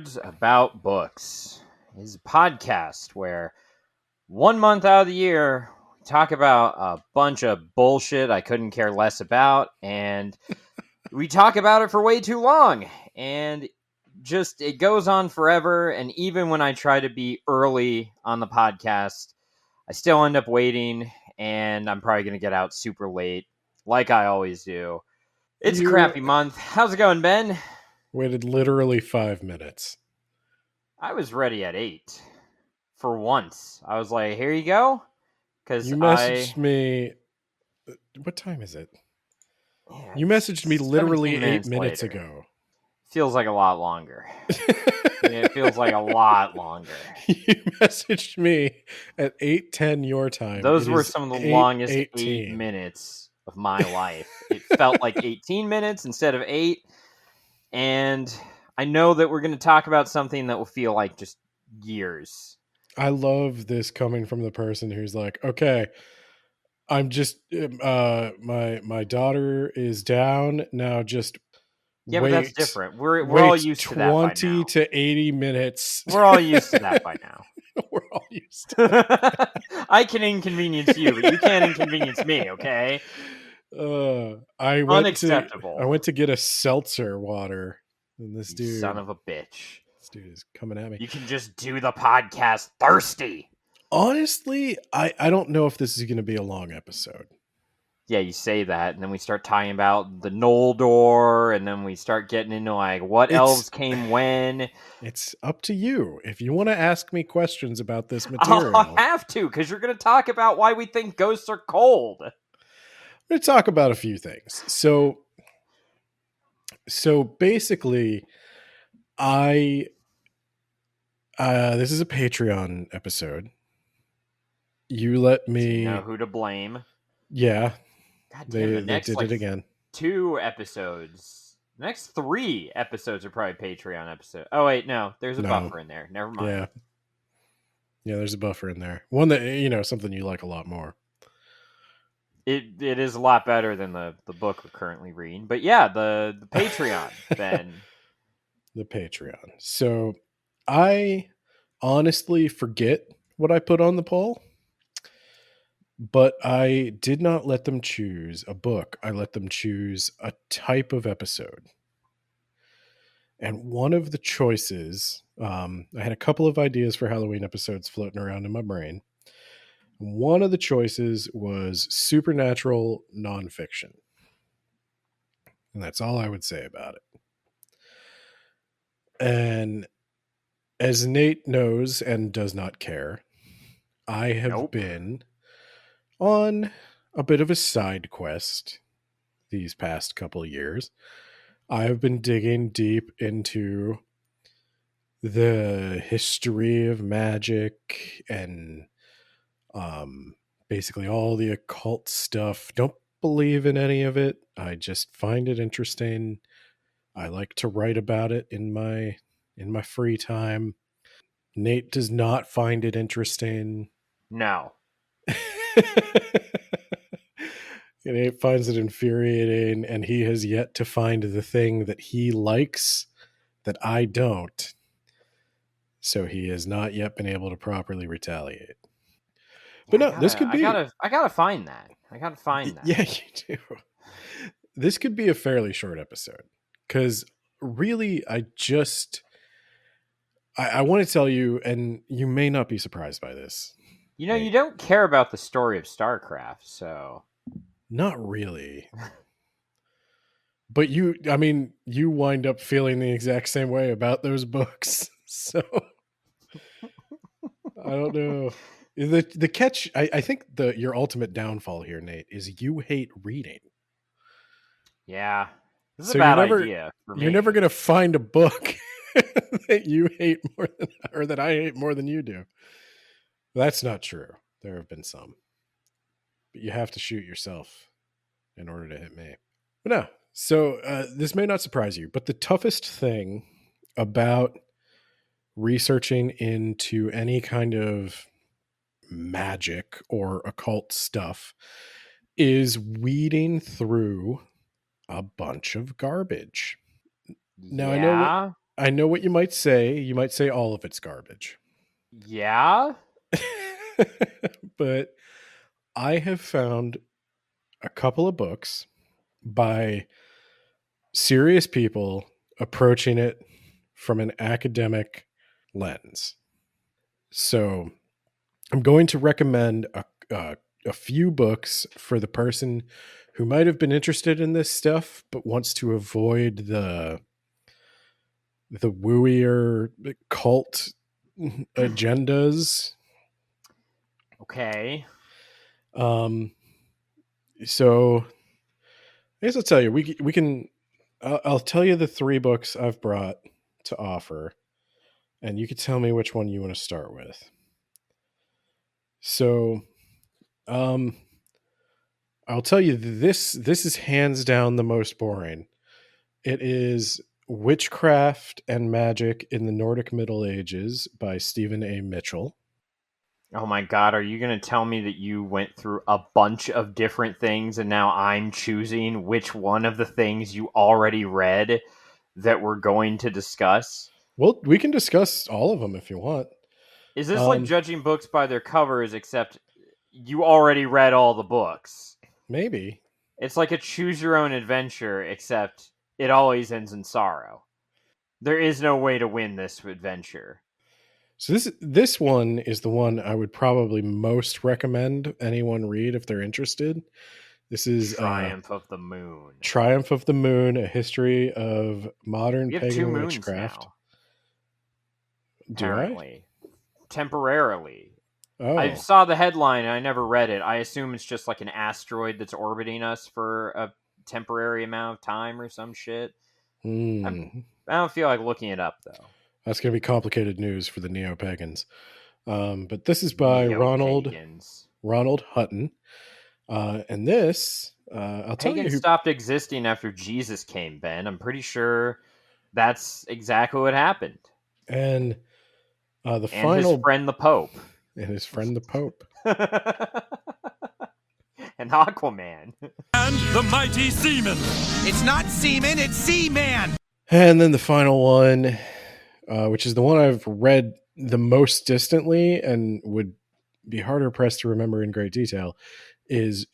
Nerds About Books is a podcast where 1 month out of the year we talk about a bunch of bullshit I couldn't care less about, and we talk about it for way too long, and just it goes on forever. And even when I try to be early on the podcast, I still end up waiting, and I'm probably going to get out super late, like I always do. It's a You crappy month. How's it going, Ben? waited literally 5 minutes. I was ready at 8 for once. I was like, here you go. Because You messaged me. What time is it? yeah, You messaged me 17 literally 8 minutes minutes later. ago. Feels like a lot longer. It feels like a lot longer. You messaged me at 8:10 your time. Those It were is some of the longest 8 8:18. minutes of my life. It felt like 18 minutes instead of 8. And I know that we're going to talk about something that will feel like just years. I love this coming from the person who's like, okay, I'm just my daughter is down now. Just Yeah, but that's wait, different. We're all wait used to that by 20 now. to 80 minutes. We're all used to that by now. We're all used to that. I can inconvenience you, but you can't inconvenience me, okay? I went Unacceptable. to get a seltzer water, and this You dude, son of a bitch. this dude is coming at me. You can just do the podcast thirsty. Honestly, I don't know if this is going to be a long episode. Yeah, you say that, and then we start talking about the Noldor, and then we start getting into like what elves came when. It's up to you. If you want to ask me questions about this material, I'll have to, because you're going to talk about why we think ghosts are cold. I'm going to talk about a few things. So basically, this is a Patreon episode. You let me So you know who to blame. Yeah. God damn, They did it again. 2 episodes. The next 3 episodes are probably Patreon episodes. Oh wait, no, there's a buffer in there. Never mind. Yeah, there's a buffer in there. One that something you like a lot more. It is a lot better than the book we're currently reading. But yeah, the Patreon, Ben. The Patreon. So I honestly forget what I put on the poll, but I did not let them choose a book. I let them choose a type of episode. And one of the choices, I had a couple of ideas for Halloween episodes floating around in my brain. One of the choices was supernatural nonfiction. And that's all I would say about it. And as Nate knows and does not care, I have been on a bit of a side quest these past couple of years. I have been digging deep into the history of magic and basically all the occult stuff. Don't believe in any of it. I just find it interesting. I like to write about it in my free time. Nate does not find it interesting. No. Nate finds it infuriating, and he has yet to find the thing that he likes that I don't. So he has not yet been able to properly retaliate. But no, this could be. I gotta find that. I gotta find that. Yeah, you do. This could be a fairly short episode because really, I want to tell you, and you may not be surprised by this. You know, you don't care about the story of StarCraft, so. Not really. But you wind up feeling the exact same way about those books. So I don't know. The catch, I think your ultimate downfall here, Nate, is you hate reading. Yeah. This is a bad idea for me. You're never going to find a book that you hate more than, or that I hate more than you do. That's not true. There have been some. But you have to shoot yourself in order to hit me. But no. So this may not surprise you, but the toughest thing about researching into any kind of magic or occult stuff is weeding through a bunch of garbage. Now, yeah. I know what you might say. You might say all of it's garbage. Yeah? But I have found a couple of books by serious people approaching it from an academic lens. So I'm going to recommend a few books for the person who might have been interested in this stuff but wants to avoid the wooier cult agendas. Okay. Um, so I guess I'll tell you we can. I'll tell you the three books I've brought to offer, and you can tell me which one you want to start with. So, um, I'll tell you this is hands down the most boring. It is Witchcraft and Magic in the Nordic Middle Ages by Stephen A. Mitchell. Oh my god, are you going to tell me that you went through a bunch of different things and now I'm choosing which one of the things you already read that we're going to discuss? Well, we can discuss all of them if you want. Is this like Um, judging books by their covers, except you already read all the books? maybe. It's like a choose your own adventure, except it always ends in sorrow. There is no way to win this adventure. So this one is the one I would probably most recommend anyone read if they're interested. This is Triumph of the Moon. Triumph of the Moon: A History of Modern We have two Pagan moons Witchcraft. now, Do I? apparently. Temporarily. I Oh, saw the headline and I never read it. I assume it's just like an asteroid that's orbiting us for a temporary amount of time or some shit. I, hmm. I don't feel like looking it up, though. That's going to be complicated news for the neo pagans. But this is by Neo pagans. Ronald Hutton, and this I'll tell you Pagans who. stopped existing after Jesus came, Ben. I'm pretty sure that's exactly what happened. And the And his final, friend the Pope. and his friend the Pope. And Aquaman. And the mighty seaman. It's not seaman, it's Seaman. And then the final one, which is the one I've read the most distantly and would be harder pressed to remember in great detail, is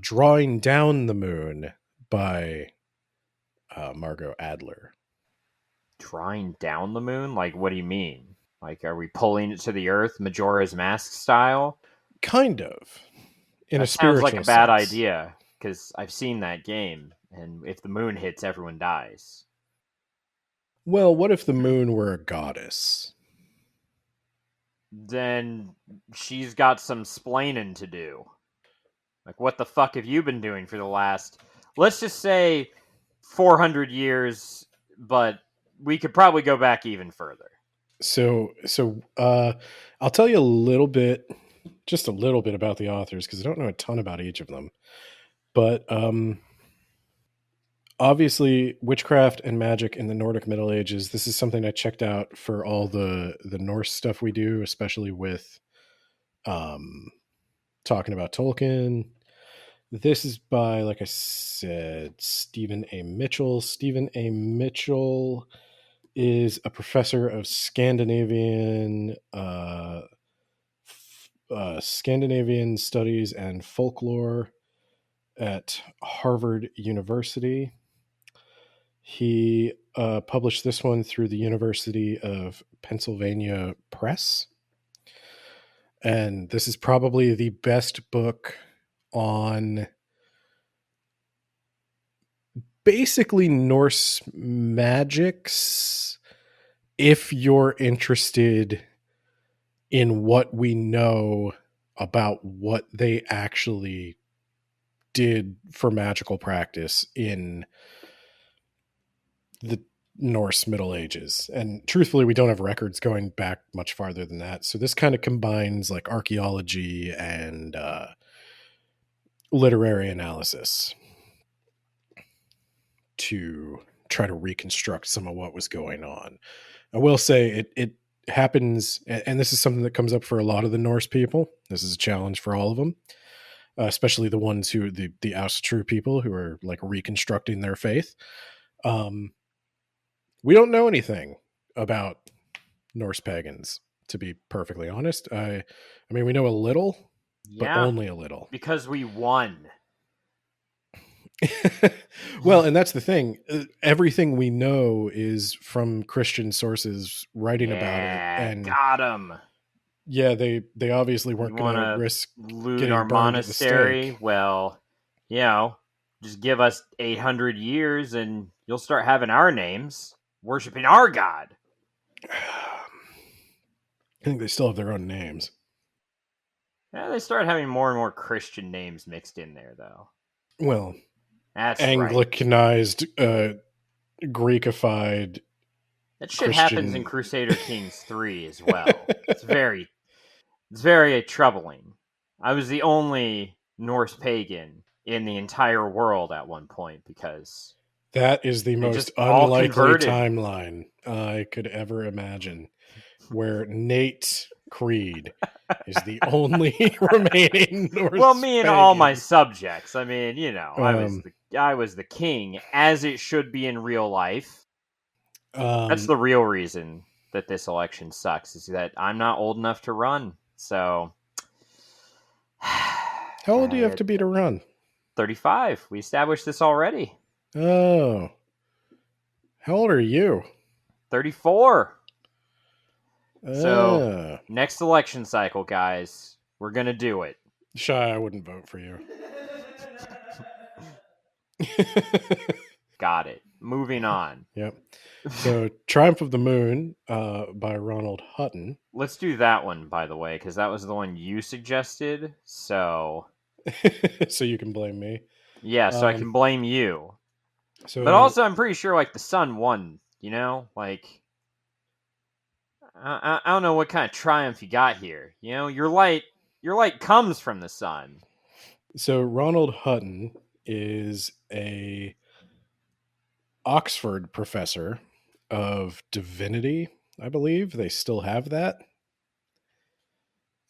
Drawing Down the Moon by Margot Adler. Drawing down the moon? Like, what do you mean? Like, are we pulling it to the earth, Majora's Mask style? Kind of, in a That sounds like a spiritual bad sense. idea, because I've seen that game, and if the moon hits, everyone dies. Well, what if the moon were a goddess? Then she's got some splaining to do. Like, what the fuck have you been doing for the last, let's just say, 400 years, but we could probably go back even further. So I'll tell you a little bit, just a little bit about the authors because I don't know a ton about each of them. But obviously, witchcraft and magic in the Nordic Middle Ages. This is something I checked out for all the Norse stuff we do, especially with talking about Tolkien. This is by, like I said, Stephen A. Mitchell. Stephen A. Mitchell is a professor of Scandinavian studies and folklore at Harvard University. He published this one through the University of Pennsylvania Press. And this is probably the best book on basically Norse magics if you're interested in what we know about what they actually did for magical practice in the Norse Middle Ages. And truthfully, we don't have records going back much farther than that. So this kind of combines like archaeology and literary analysis to try to reconstruct some of what was going on. I will say it happens, and this is something that comes up for a lot of the Norse people. This is a challenge for all of them, especially the ones who the True people who are like reconstructing their faith. We don't know anything about Norse pagans, to be perfectly honest. I mean, we know a little, but Yeah, only a little. because we won. Well, and that's the thing. Everything we know is from Christian sources writing about it, and got him. yeah, they obviously You weren't want going to to risk loot our getting burned at the monastery? stake. Well, just give us 800 years and you'll start having our names, worshiping our god. I think they still have their own names. Yeah, they start having more and more Christian names mixed in there, though. Well, That's right. Anglicanized, Greekified. That shit happens in Christian. Crusader Kings 3 as well. It's very troubling. I was the only Norse pagan in the entire world at one point because That is the they most just all unlikely converted. timeline I could ever imagine, where Nate Creed is the only remaining Norse Well, me and pagan. all my subjects. I mean, I was the king, as it should be in real life. That's the real reason that this election sucks, is that I'm not old enough to run. So, how old do you have to be to run? 35. We established this already. Oh, how old are you? 34. So, next election cycle, guys, we're gonna do it. Shy, I wouldn't vote for you. Got it. Moving on. Yep. So, Triumph of the Moon by Ronald Hutton. Let's do that one, by the way, because that was the one you suggested. So, so you can blame me. Yeah, so I can blame you. So, but also, I'm pretty sure like the sun won. Like I don't know what kind of triumph you got here. Your light comes from the sun. So Ronald Hutton is a Oxford professor of divinity, I believe. They still have that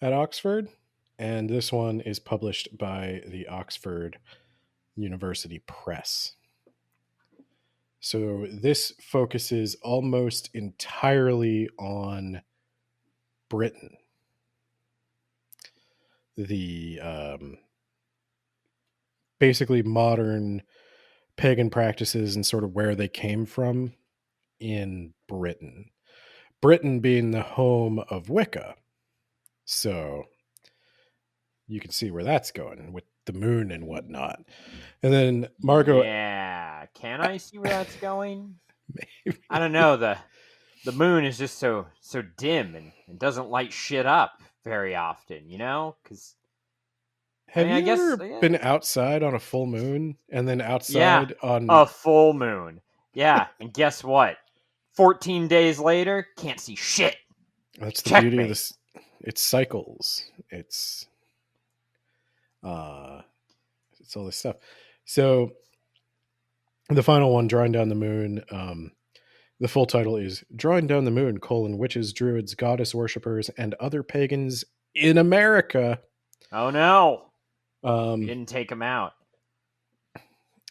at Oxford. And this one is published by the Oxford University Press. So this focuses almost entirely on Britain. The basically modern pagan practices and sort of where they came from in Britain. Britain being the home of Wicca. So you can see where that's going with the moon and whatnot. And then Margot. Yeah, can I see where that's going? Maybe. I don't know. The moon is just so dim and doesn't light shit up very often, because Have you ever been outside on a full moon and then outside on a full moon? Yeah, and guess what? 14 days later, can't see shit. That's the beauty of this. It's cycles. It's all this stuff. So the final one, Drawing Down the Moon, the full title is Drawing Down the Moon, Witches, Druids, Goddess Worshippers, and Other Pagans in America. Oh no. We didn't take them out.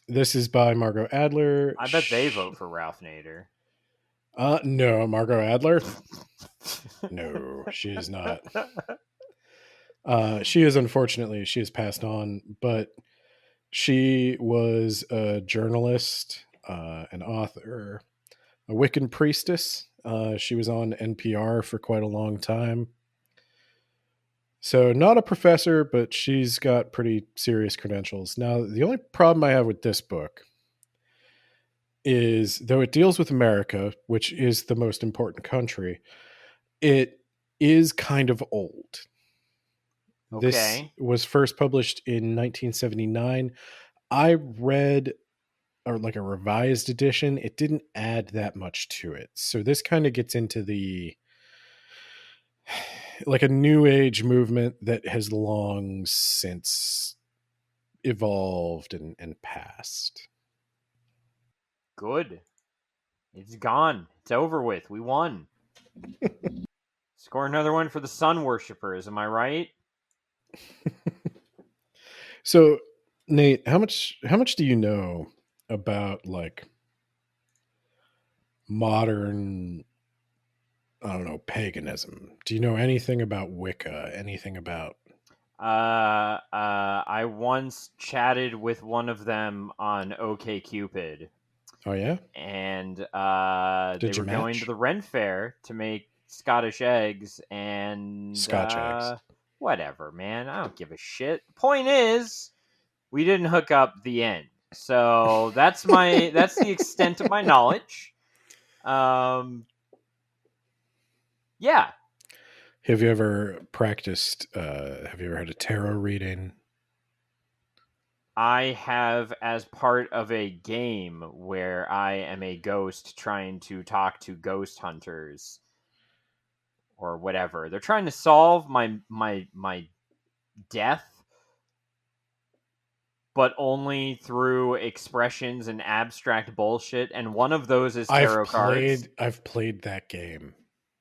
This is by Margot Adler. I bet they vote for Ralph Nader. No, Margot Adler? No, she is not. She is, unfortunately, she has passed on, but she was a journalist, an author, a Wiccan priestess. She was on NPR for quite a long time. So not a professor, but she's got pretty serious credentials. Now, the only problem I have with this book is, though it deals with America, which is the most important country, it is kind of old. Okay. This was first published in 1979. I read like a revised edition. It didn't add that much to it. So this kind of gets into the like a new age movement that has long since evolved and passed. Good. It's gone. It's over with. We won. Score another one for the sun worshippers. Am I right? So, Nate, how much do you know about like modern, I don't know, paganism. Do you know anything about Wicca? Anything about... I once chatted with one of them on OkCupid, Oh, yeah? and they Did you were going to match? the Ren Fair to make Scottish eggs, and Scotch eggs. whatever, man. I don't give a shit. Point is, we didn't hook up. The end. So that's the extent of my knowledge. Yeah. Have you ever practiced, have you ever had a tarot reading? I have, as part of a game where I am a ghost trying to talk to ghost hunters or whatever. They're trying to solve my death, but only through expressions and abstract bullshit, and one of those is tarot cards. I've played that game.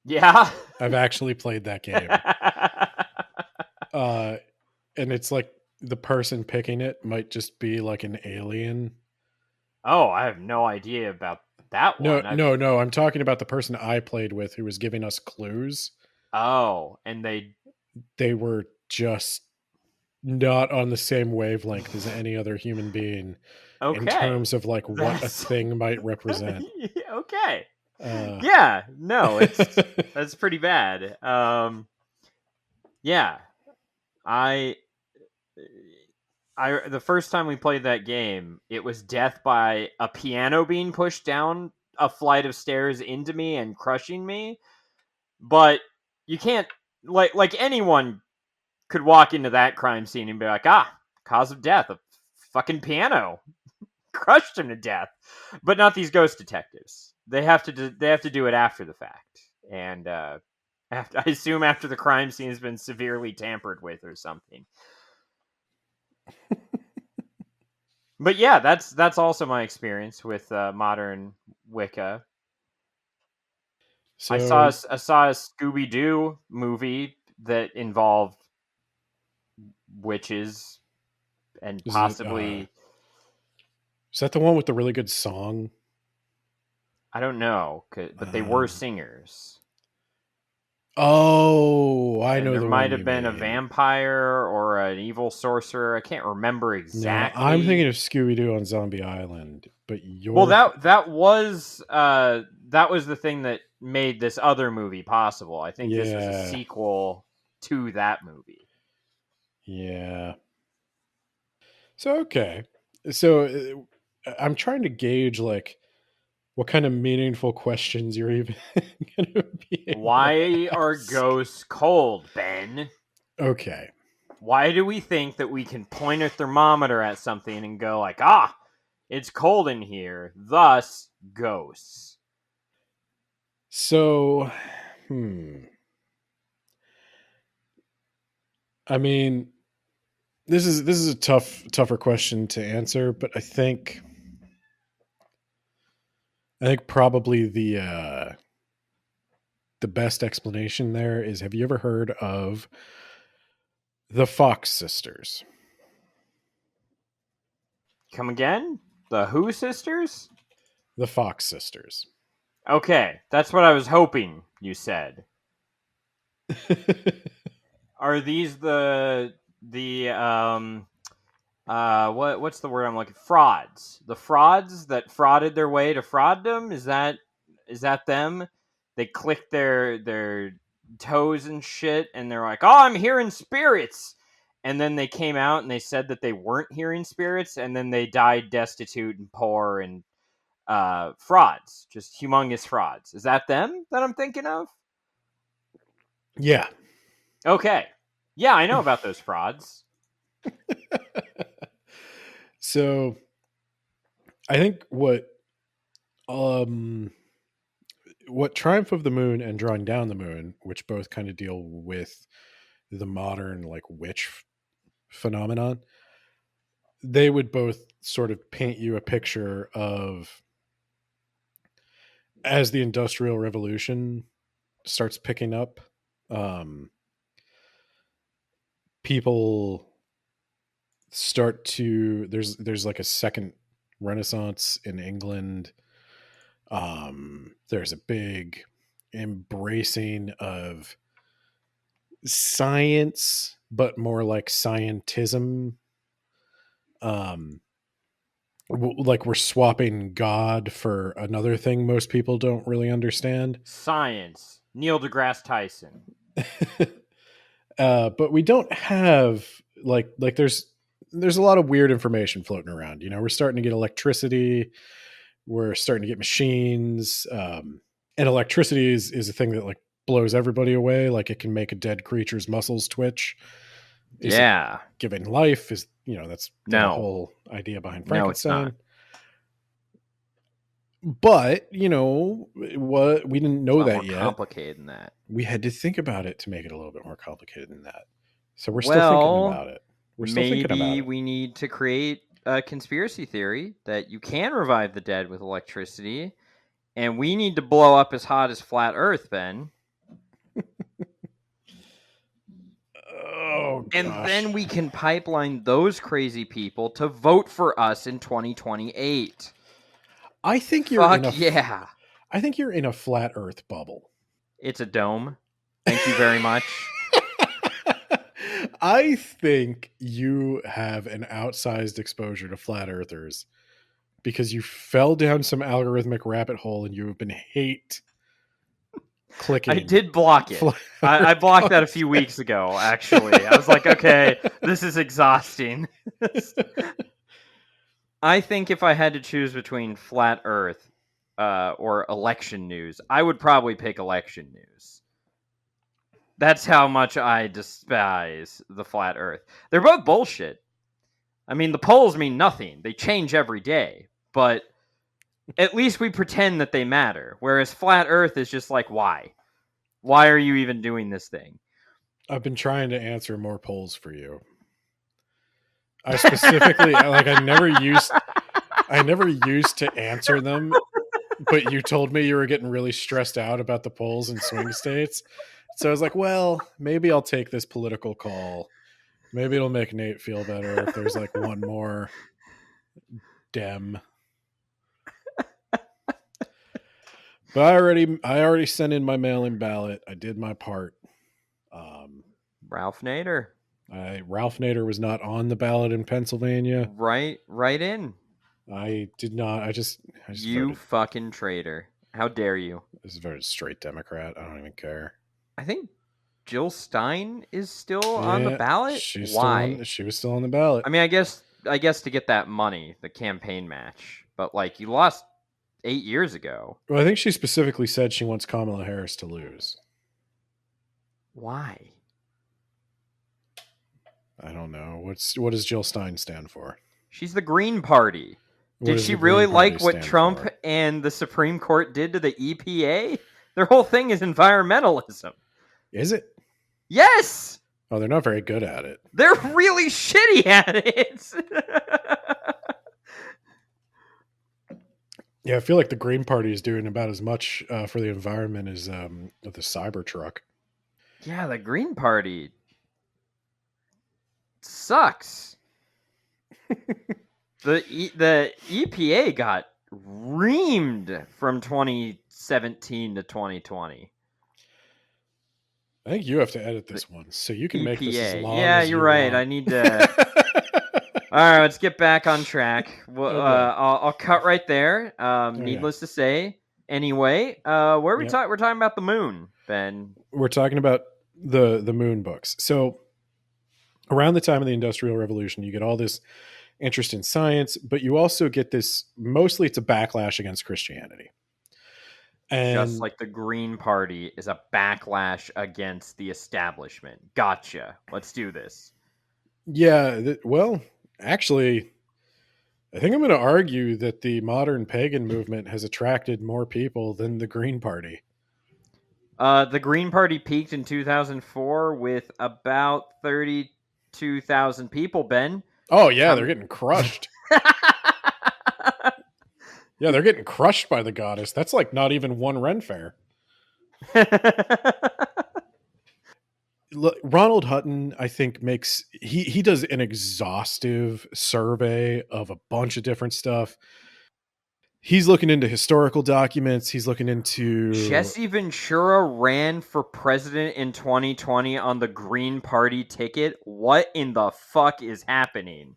Yeah. I've actually played that game. And it's like the person picking it might just be like an alien. Oh, I have no idea about that one. No. I'm talking about the person I played with who was giving us clues. Oh, and they were just not on the same wavelength as any other human being in terms of like what a thing might represent. Okay. Yeah, no, that's pretty bad. Yeah. I the first time we played that game, it was death by a piano being pushed down a flight of stairs into me and crushing me. But you can't, like anyone could walk into that crime scene and be like, cause of death, a fucking piano crushed him to death. But not these ghost detectives. They have to do it after the fact, and I assume after the crime scene has been severely tampered with or something. But yeah, that's also my experience with modern Wicca. So I saw a Scooby-Doo movie that involved witches and possibly... is that the one with the really good song? I don't know, but they were singers. Oh, I know. There the might one have been a vampire or an evil sorcerer. I can't remember exactly. No, I'm thinking of Scooby-Doo on Zombie Island. But that was the thing that made this other movie possible. I think this was a sequel to that movie. Yeah. So okay. So I'm trying to gauge like what kind of meaningful questions you're even going to be able Why are ghosts cold, Ben? Okay. Why do we think that we can point a thermometer at something and go like, it's cold in here, thus ghosts? So, I mean, this is a tougher question to answer, but I think probably the best explanation there is, have you ever heard of the Fox sisters? Come again? The Who sisters? The Fox sisters. Okay, that's what I was hoping you said. Are these the what's the word I'm looking for? Frauds. The frauds that frauded their way to frauddom? Is that them? They clicked their toes and shit and they're like, I'm hearing spirits. And then they came out and they said that they weren't hearing spirits, and then they died destitute and poor and frauds. Just humongous frauds. Is that them that I'm thinking of? Yeah. Okay. Yeah, I know about those frauds. So I think what Triumph of the Moon and Drawing Down the Moon, which both kind of deal with the modern like witch phenomenon, they would both sort of paint you a picture of, as the Industrial Revolution starts picking up, people start to, there's like a second Renaissance in England. There's a big embracing of science, but more like scientism. Like we're swapping God for another thing most people don't really understand. Science. Neil deGrasse Tyson. But we don't have like there's a lot of weird information floating around. You know, we're starting to get electricity. We're starting to get machines. And electricity is a thing that like blows everybody away. Like it can make a dead creature's muscles twitch. Is it giving life? Is, you know, that's the whole idea behind Frankenstein. No, it's not. But, you know, what we didn't know that yet. Complicated than that. We had to think about it to make it a little bit more complicated than that. So we're still thinking about it. We're still thinking about it. Maybe we need to create a conspiracy theory that you can revive the dead with electricity, and we need to blow up as hot as flat Earth, Ben. Oh, gosh. And then we can pipeline those crazy people to vote for us in 2028. I think you're I think you're in a flat Earth bubble. It's a dome. Thank you very much. I think you have an outsized exposure to flat earthers because you fell down some algorithmic rabbit hole and you have been hate clicking. I did block it. I blocked that a few weeks ago, actually. I was like, okay, this is exhausting. I think if I had to choose between flat Earth or election news, I would probably pick election news. That's how much I despise the flat Earth. They're both bullshit. I mean, the polls mean nothing. They change every day. But at least we pretend that they matter. Whereas flat Earth is just like, why? Why are you even doing this thing? I've been trying to answer more polls for you. I specifically, like, I never used to answer them, but you told me you were getting really stressed out about the polls in swing states. So I was like, well, maybe I'll take this political call. Maybe it'll make Nate feel better if there's like one more Dem. But I already sent in my mail-in ballot. I did my part. Ralph Nader. Ralph Nader was not on the ballot in Pennsylvania. Right in. I did not. I just you voted. Fucking traitor. How dare you? This is a very straight Democrat. I don't even care. I think Jill Stein is still on the ballot. Why? She was still on the ballot. I mean, I guess to get that money, the campaign match. But like, you lost 8 years ago. Well, I think she specifically said she wants Kamala Harris to lose. Why? I don't know. What does Jill Stein stand for? She's the Green Party. Did she really like what Trump and the Supreme Court did to the EPA? Their whole thing is environmentalism. Is it? Yes! Oh, they're not very good at it. They're really shitty at it. Yeah, I feel like the Green Party is doing about as much for the environment as the Cybertruck. Yeah, the Green Party sucks. The EPA got reamed from 2017 to 2020. I think you have to edit this one so you can make this as long yeah, as you're right. want. I need to. All right, let's get back on track. Well, I'll cut right there. Needless to say. Anyway, where are we talking? We're talking about the moon, Ben. We're talking about the moon books. So around the time of the Industrial Revolution, you get all this interest in science, but you also get this, mostly it's a backlash against Christianity. And just like the Green Party is a backlash against the establishment. Gotcha. Let's do this. Yeah, well, actually, I think I'm going to argue that the modern pagan movement has attracted more people than the Green Party. The Green Party peaked in 2004 with about 32,000 people, Ben. Oh, yeah, they're getting crushed. Yeah, they're getting crushed by the goddess. That's like not even one Ren Fair. Ronald Hutton, I think, he does an exhaustive survey of a bunch of different stuff. He's looking into historical documents. He's looking into Jesse Ventura ran for president in 2020 on the Green Party ticket. What in the fuck is happening?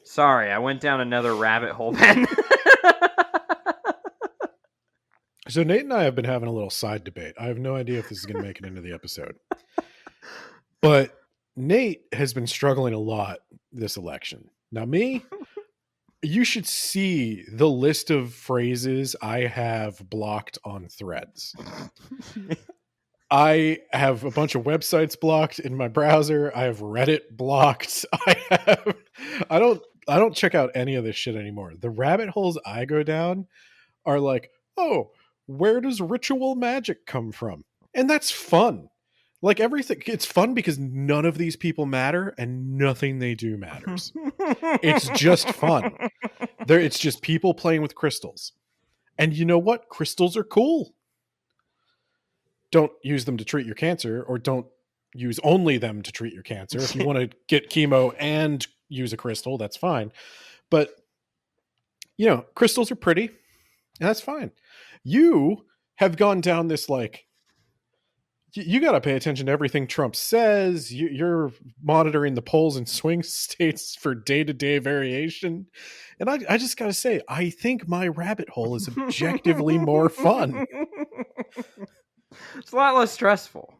Sorry, I went down another rabbit hole, Ben. So Nate and I have been having a little side debate. I have no idea if this is going to make it into the episode. But Nate has been struggling a lot this election. Now me, you should see the list of phrases I have blocked on Threads. I have a bunch of websites blocked in my browser. I have Reddit blocked. I don't check out any of this shit anymore. The rabbit holes I go down are like, oh, where does ritual magic come from? And that's fun. Like everything, it's fun because none of these people matter and nothing they do matters. It's just fun. It's just people playing with crystals. And you know what? Crystals are cool. Don't use them to treat your cancer, or don't use only them to treat your cancer. If you want to get chemo and use a crystal, that's fine. But, you know, crystals are pretty, and that's fine. You have gone down this, like, you got to pay attention to everything Trump says. You're monitoring the polls in swing states for day-to-day variation. And I just got to say, I think my rabbit hole is objectively more fun. It's a lot less stressful.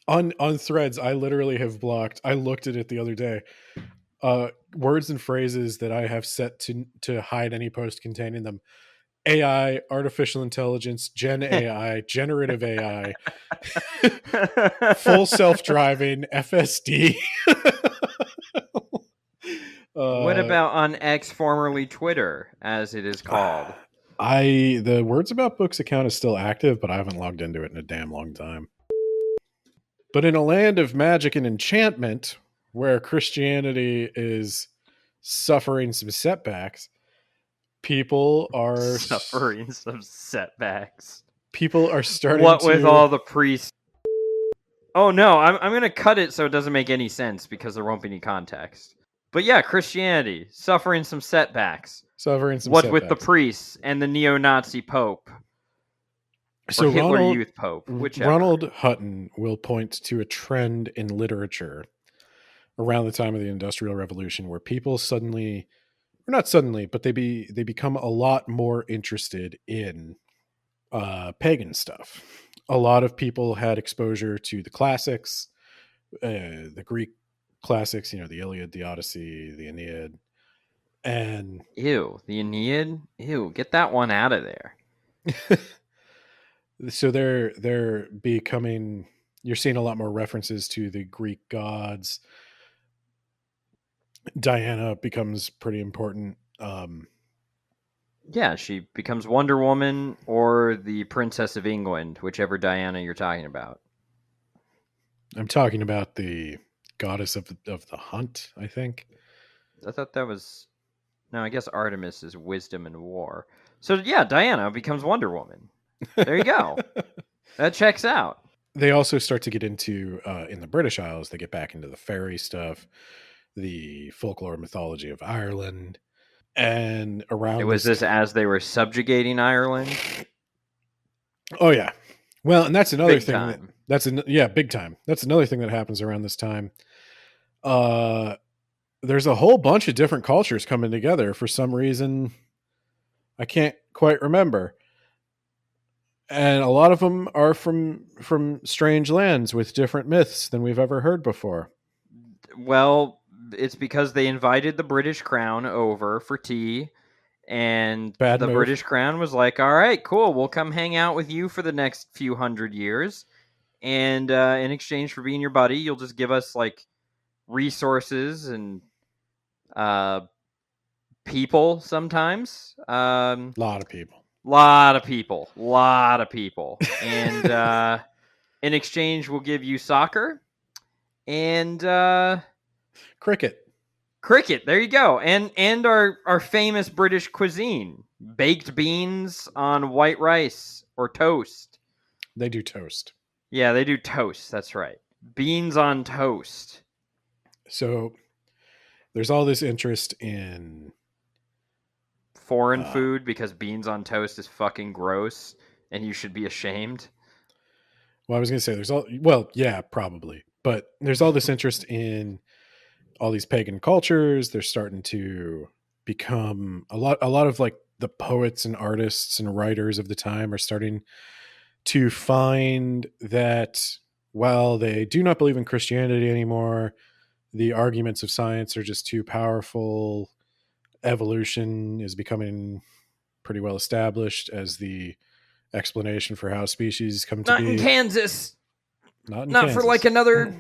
On Threads, I literally have blocked. I looked at it the other day. Words and phrases that I have set to hide any post containing them. AI, artificial intelligence, Gen AI, generative AI, full self-driving, FSD. What about on X, formerly Twitter, as it is called? The Words About Books account is still active, but I haven't logged into it in a damn long time. But in a land of magic and enchantment, where Christianity is suffering some setbacks, people are suffering some setbacks. People are starting what with all the priests. Oh no, I'm going to cut it so it doesn't make any sense because there won't be any context. But yeah, Christianity suffering some setbacks. What with the priests and the neo-Nazi Pope. So or Hitler Youth Pope, whichever. Ronald Hutton will point to a trend in literature around the time of the Industrial Revolution where people suddenly, or not suddenly, but they become a lot more interested in pagan stuff. A lot of people had exposure to the classics, the Greek classics, you know, the Iliad, the Odyssey, the Aeneid, and the Aeneid. Get that one out of there. So they're becoming. You're seeing a lot more references to the Greek gods. Diana becomes pretty important. Yeah, she becomes Wonder Woman or the Princess of England, whichever Diana you're talking about. I'm talking about the goddess of the hunt, I think. I thought that was... No, I guess Artemis is wisdom and war. So yeah, Diana becomes Wonder Woman. There you go. That checks out. They also start to get into, in the British Isles, they get back into the fairy stuff, the folklore mythology of Ireland, and around... Was this as they were subjugating Ireland? Oh, yeah. Well, and that's another big thing. Time. Big time. That's another thing that happens around this time. There's a whole bunch of different cultures coming together for some reason. I can't quite remember. And a lot of them are from strange lands with different myths than we've ever heard before. Well, it's because they invited the British Crown over for tea, and the British Crown was like, all right, cool, we'll come hang out with you for the next few hundred years, and in exchange for being your buddy, you'll just give us, like, resources and people sometimes. Lot of people. And in exchange, we'll give you soccer and cricket. There you go. And our famous British cuisine, baked beans on white rice or toast. They do toast. Yeah, they do toast. That's right. Beans on toast. So there's all this interest in foreign food because beans on toast is fucking gross and you should be ashamed. Well, I was going to say yeah, probably. But there's all this interest in all these pagan cultures. They're starting to become a lot of like the poets and artists and writers of the time are starting to find that while they do not believe in Christianity anymore, the arguments of science are just too powerful. Evolution is becoming pretty well established as the explanation for how species come to Not be. in Kansas. Not in Not Kansas. for like another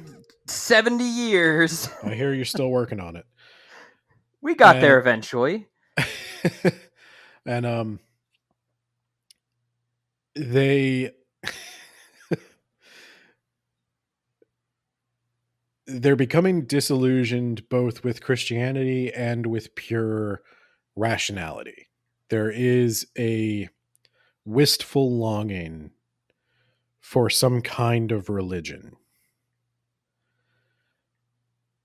70 years. I hear you're still working on it. We got there eventually. And they're becoming disillusioned both with Christianity and with pure rationality. There is a wistful longing for some kind of religion.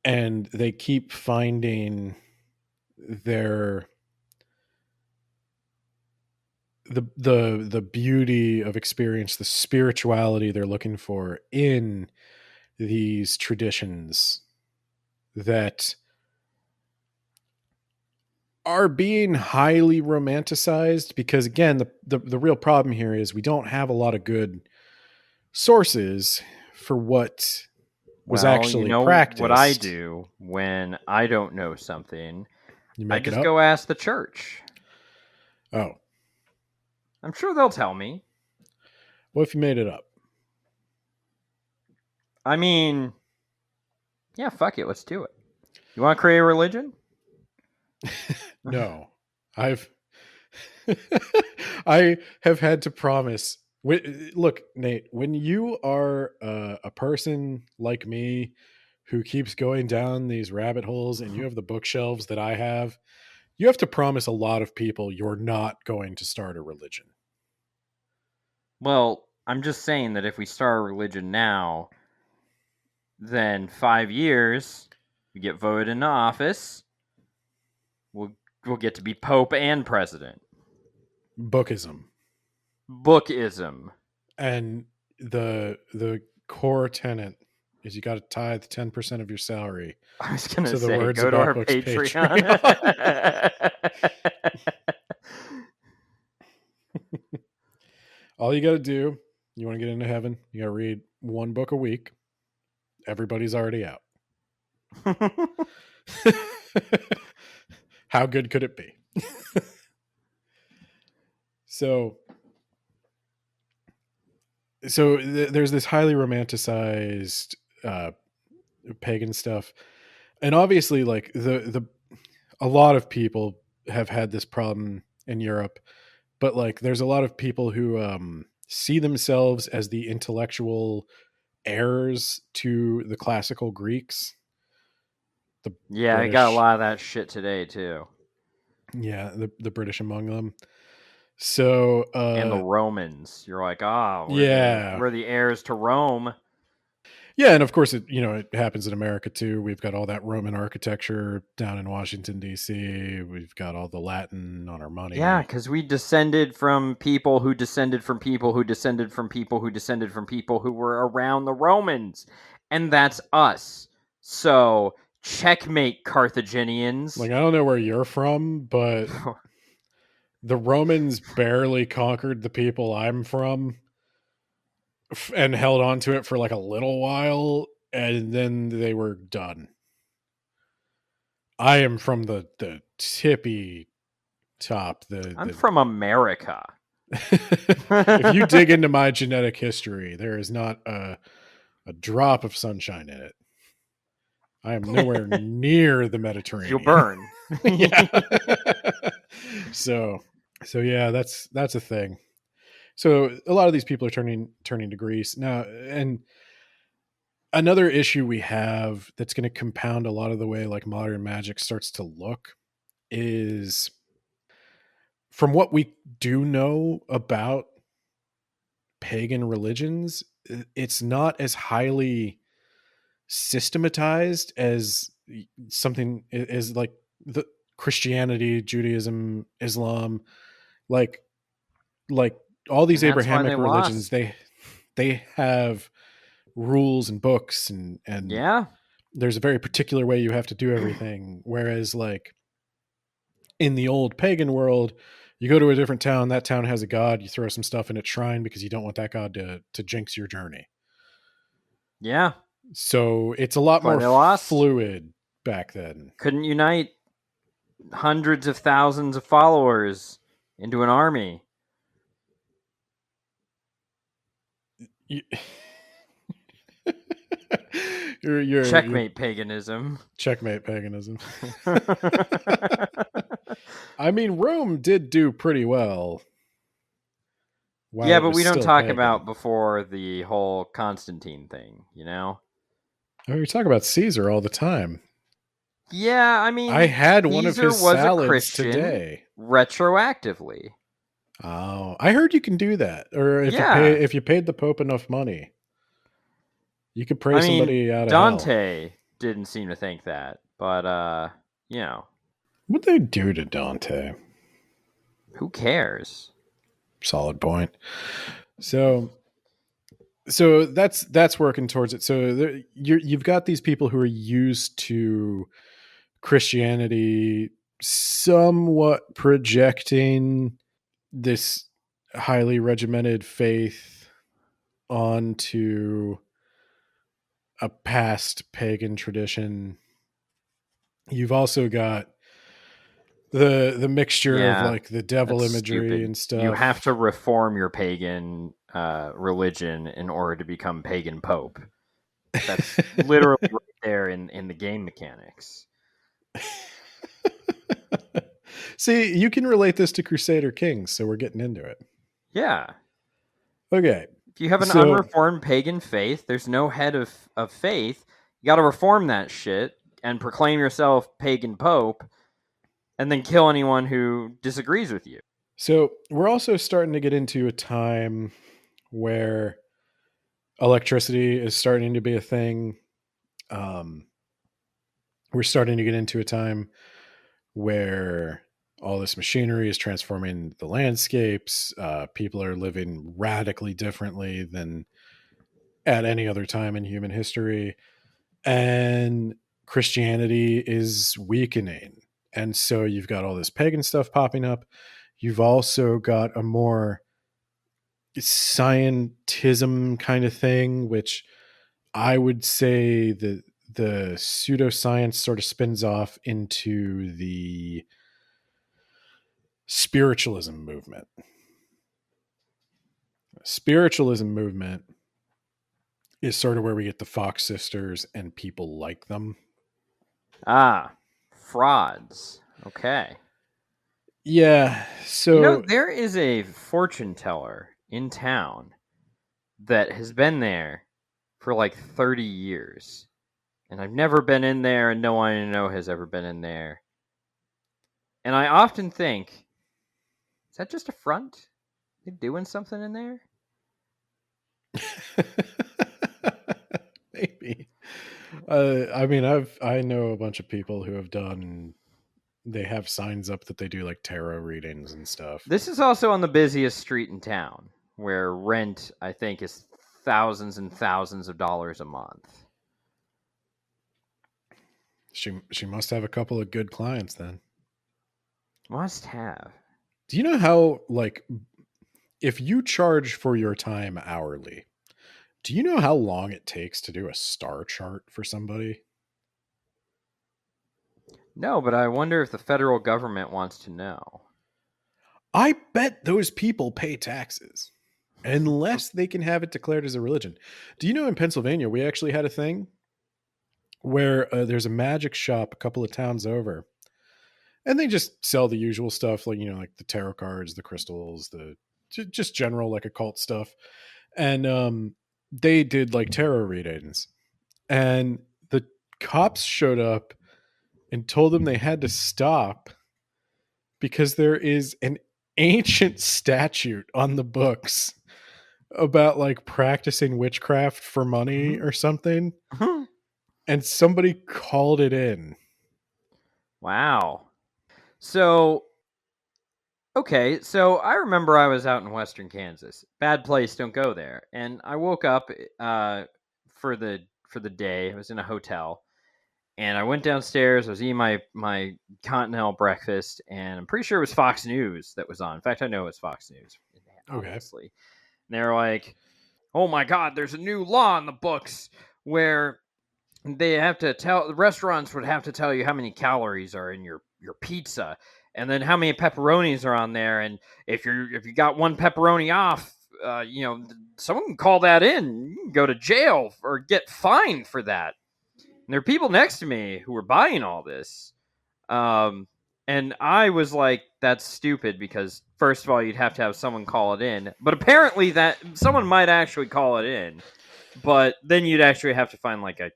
And they keep finding the beauty of experience, the spirituality they're looking for in these traditions that are being highly romanticized, because again, the real problem here is we don't have a lot of good sources for what was actually practiced. What I do when I don't know something, I just go ask the church. Oh. I'm sure they'll tell me. What if you made it up? I mean, yeah, fuck it, let's do it. You want to create a religion? No. I have had to promise. Look, Nate, when you are a person like me who keeps going down these rabbit holes and you have the bookshelves that I have, you have to promise a lot of people you're not going to start a religion. Well, I'm just saying that if we start a religion now, then 5 years, we get voted into office, we'll get to be Pope and President. Bookism. And the core tenet is you got to tithe 10% of your salary. I was going to say, go to our Patreon. All you got to do, you want to get into heaven, you got to read one book a week. Everybody's already out. How good could it be? So there's this highly romanticized pagan stuff, and obviously, like a lot of people have had this problem in Europe, but like there's a lot of people who see themselves as the intellectual heirs to the classical Greeks. I got a lot of that shit today too. Yeah, the British among them. So and the Romans, you're like, we're the heirs to Rome. Yeah, and of course it happens in America too. We've got all that Roman architecture down in Washington D.C. We've got all the Latin on our money. Yeah, because we descended from people who descended from people who descended from people who descended from people who were around the Romans, and that's us. So checkmate, Carthaginians. Like, I don't know where you're from, but the Romans barely conquered the people I'm from and held on to it for like a little while, and then they were done. I am from the tippy top. I'm from America. If you dig into my genetic history, there is not a drop of sunshine in it. I am nowhere near the Mediterranean. You'll burn. Yeah. So yeah, that's a thing. So a lot of these people are turning to Greece now, and another issue we have that's going to compound a lot of the way like modern magic starts to look is, from what we do know about pagan religions, it's not as highly systematized as something is like Christianity, Judaism, Islam, like all these And that's why Abrahamic they religions, lost. they have rules and books, and Yeah. there's a very particular way you have to do everything. Whereas like in the old pagan world, you go to a different town, that town has a god, you throw some stuff in its shrine because you don't want that god to jinx your journey. Yeah. So it's a lot That's why more they lost. fluid back then. Couldn't unite hundreds of thousands of followers into an army. You- you're Checkmate paganism. checkmate paganism. I mean, Rome did do pretty well. While Yeah, it but was we don't still talk pagan. about before the whole Constantine thing, you know? Oh, we talk about Caesar all the time. Yeah, I mean, I had one of Caesar his was a salads Christian today. retroactively. Oh, I heard you can do that, or Yeah. if you paid the Pope enough money, you could pray I mean, somebody out of hell. Dante didn't seem to think that, but you know, What'd they do to Dante? who cares? Solid point. So that's working towards it. So you've got these people who are used to Christianity somewhat projecting this highly regimented faith onto a past pagan tradition. You've also got the mixture of like the devil That's imagery stupid. and stuff. You have to reform your pagan religion in order to become pagan pope. That's literally right there in the game mechanics. See, you can relate this to Crusader Kings, so we're getting into it. Yeah. Okay. If you have an unreformed pagan faith, there's no head of faith. You got to reform that shit and proclaim yourself pagan pope and then kill anyone who disagrees with you. So we're also starting to get into a time where electricity is starting to be a thing. We're starting to get into a time where all this machinery is transforming the landscapes. People are living radically differently than at any other time in human history. And Christianity is weakening. And so you've got all this pagan stuff popping up. You've also got a more scientism kind of thing, which I would say the pseudoscience sort of spins off into the spiritualism movement. Spiritualism movement is sort of where we get the Fox sisters and people like them. Ah, frauds. Okay. Yeah, so there is a fortune teller in town that has been there for like 30 years. And I've never been in there, and no one I know has ever been in there. And I often think, is that just a front? They doing something in there? Maybe. I mean, I know a bunch of people who have done. They have signs up that they do like tarot readings and stuff. This is also on the busiest street in town, where rent, I think, is thousands and thousands of dollars a month. She must have a couple of good clients then. Must have. Do you know how, like, if you charge for your time hourly, do you know how long it takes to do a star chart for somebody? No, but I wonder if the federal government wants to know. I bet those people pay taxes unless they can have it declared as a religion. Do you know in Pennsylvania, we actually had a thing where there's a magic shop a couple of towns over, and they just sell the usual stuff, like, like the tarot cards, the crystals, the just general like occult stuff. And they did like tarot readings, and the cops showed up and told them they had to stop because there is an ancient statute on the books about like practicing witchcraft for money or something. And somebody called it in. Wow. So, okay, so I remember I was out in Western Kansas. Bad place, don't go there. And I woke up for the day. I was in a hotel, and I went downstairs. I was eating my continental breakfast, and I'm pretty sure it was Fox News that was on. In fact, I know it was Fox News, Okay. obviously. And they're like, "Oh my God, there's a new law in the books where they have to tell the restaurants would have to tell you how many calories are in your pizza, and then how many pepperonis are on there, and if you got one pepperoni off, someone can call that in. You can go to jail or get fined for that." And there are people next to me who were buying all this. And I was like, that's stupid because, first of all, you'd have to have someone call it in. But apparently that someone might actually call it in. But then you'd actually have to find like a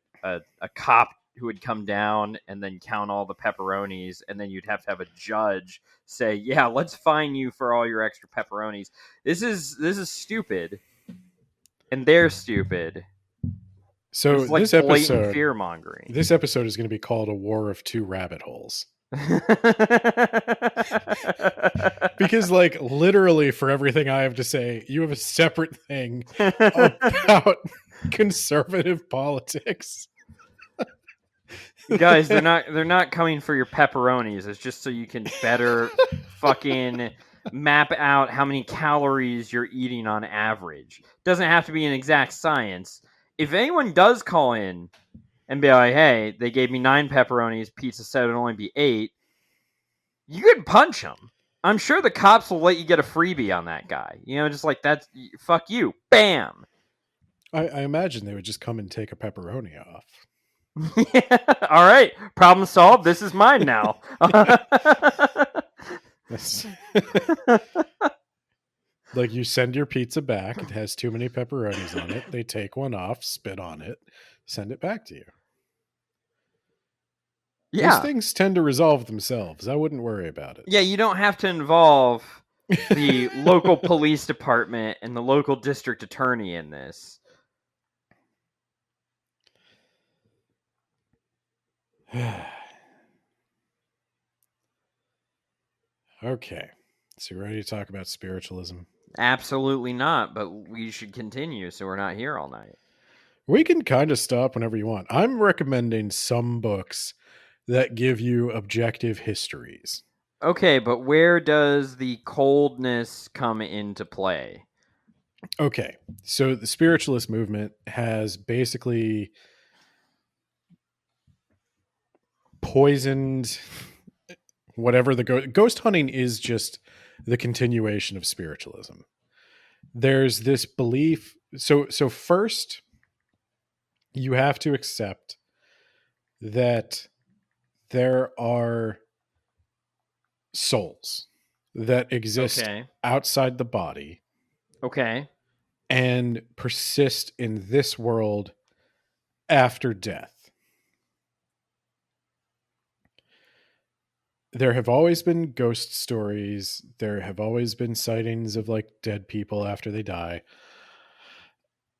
cop who would come down and then count all the pepperonis. And then you'd have to have a judge say, yeah, let's fine you for all your extra pepperonis. This is stupid. And they're stupid. So It's like this blatant episode, fear mongering. this episode is going to be called "A War of Two Rabbit Holes." Because, like, literally for everything I have to say, you have a separate thing about conservative politics. Guys, they're not coming for your pepperonis. It's just so you can better fucking map out how many calories you're eating on average. Doesn't have to be an exact science. If anyone does call in and be like, "Hey, they gave me 9 pepperonis. Pizza said it'd only be 8," you could punch them. I'm sure the cops will let you get a freebie on that guy. Just like, that's fuck you. Bam. I imagine they would just come and take a pepperoni off. All right, problem solved. This is mine now. Like, you send your pizza back, it has too many pepperonis on it, they take one off, spit on it, send it back to you. Yeah. These things tend to resolve themselves. I wouldn't worry about it. Yeah, you don't have to involve the local police department and the local district attorney in this. Okay. So you ready to talk about spiritualism? Absolutely not, but we should continue so we're not here all night. We can kind of stop whenever you want. I'm recommending some books that give you objective histories. Okay, but where does the coldness come into play? Okay. So the spiritualist movement has basically poisoned whatever the ghost hunting is, just the continuation of spiritualism. There's this belief. So first, you have to accept that there are souls that exist outside the body. Okay. And persist in this world after death. There have always been ghost stories. There have always been sightings of like dead people after they die.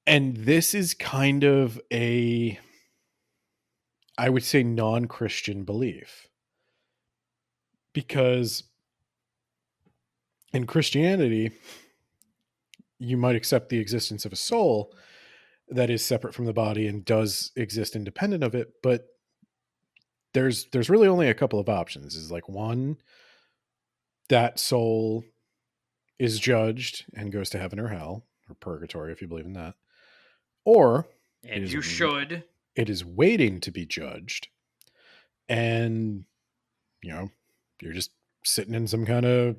And this is kind of I would say, non-Christian belief. Because in Christianity, you might accept the existence of a soul that is separate from the body and does exist independent of it, but there's really only a couple of options. Is like, one, that soul is judged and goes to heaven or hell or purgatory, if you believe in that. Or and you should. It is waiting to be judged. And you're just sitting in some kind of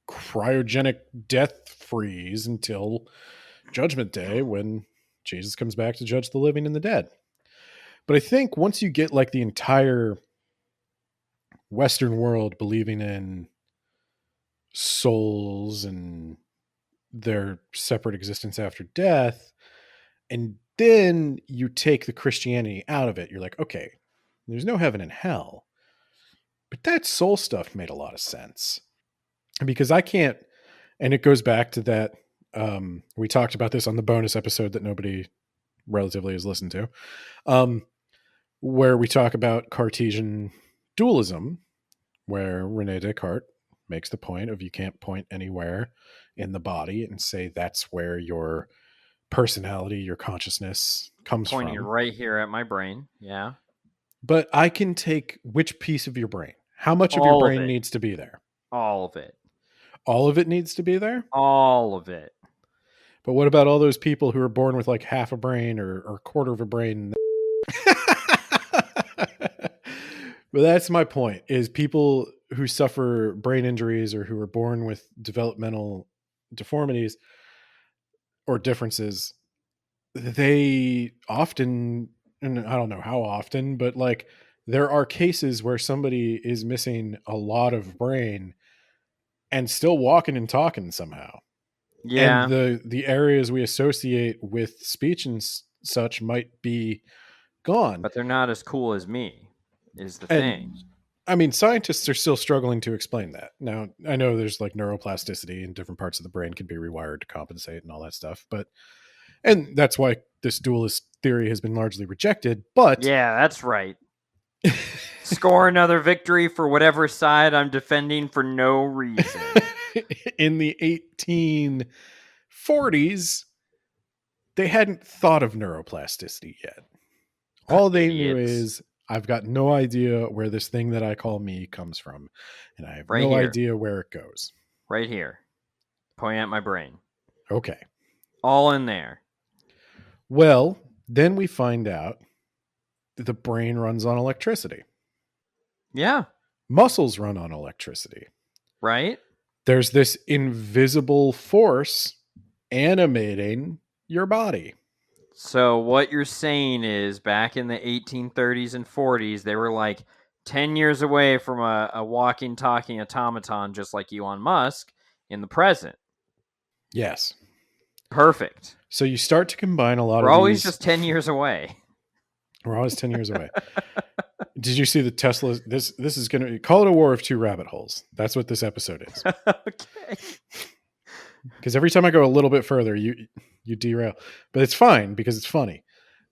cryogenic death freeze until Judgment Day, when Jesus comes back to judge the living and the dead. But I think once you get like the entire Western world believing in souls and their separate existence after death, and then you take the Christianity out of it, you're like, okay, there's no heaven and hell. But that soul stuff made a lot of sense. Because I can't, and it goes back to that, we talked about this on the bonus episode that nobody relatively has listened to, where we talk about Cartesian dualism, where Rene Descartes makes the point of you can't point anywhere in the body and say that's where your personality, your consciousness comes Pointing from. right here at my brain. Yeah. But I can take which piece of your brain? How much of your All of brain it. needs to be there? All of it. All of it needs to be there? All of it. But what about all those people who are born with like half a brain or a quarter of a brain? But that's my point, is people who suffer brain injuries or who are born with developmental deformities or differences, they often, and I don't know how often, but like there are cases where somebody is missing a lot of brain and still walking and talking somehow. Yeah. And the areas we associate with speech and such might be gone. But they're not as cool as me, is the And thing. I mean, scientists are still struggling to explain that. Now, I know there's like neuroplasticity and different parts of the brain can be rewired to compensate and all that stuff, and that's why this dualist theory has been largely rejected. But Yeah, that's right. Score another victory for whatever side I'm defending for no reason. in the 1840s, they hadn't thought of neuroplasticity yet. All they knew is, I've got no idea where this thing that I call me comes from, and I have Right no here. idea where it goes. Right here. Pointing at my brain. Okay. All in there. Well, then we find out that the brain runs on electricity. Yeah. Muscles run on electricity. Right? There's this invisible force animating your body. So what you're saying is back in the 1830s and 40s, they were like 10 years away from a walking, talking automaton just like Elon Musk in the present. Yes. Perfect. So you start to combine a lot We're of always these. just 10 years away. We're always 10 years away. Did you see the Tesla? This is going to call it a war of two rabbit holes. That's what this episode is. Okay. Because every time I go a little bit further, you derail. But it's fine because it's funny.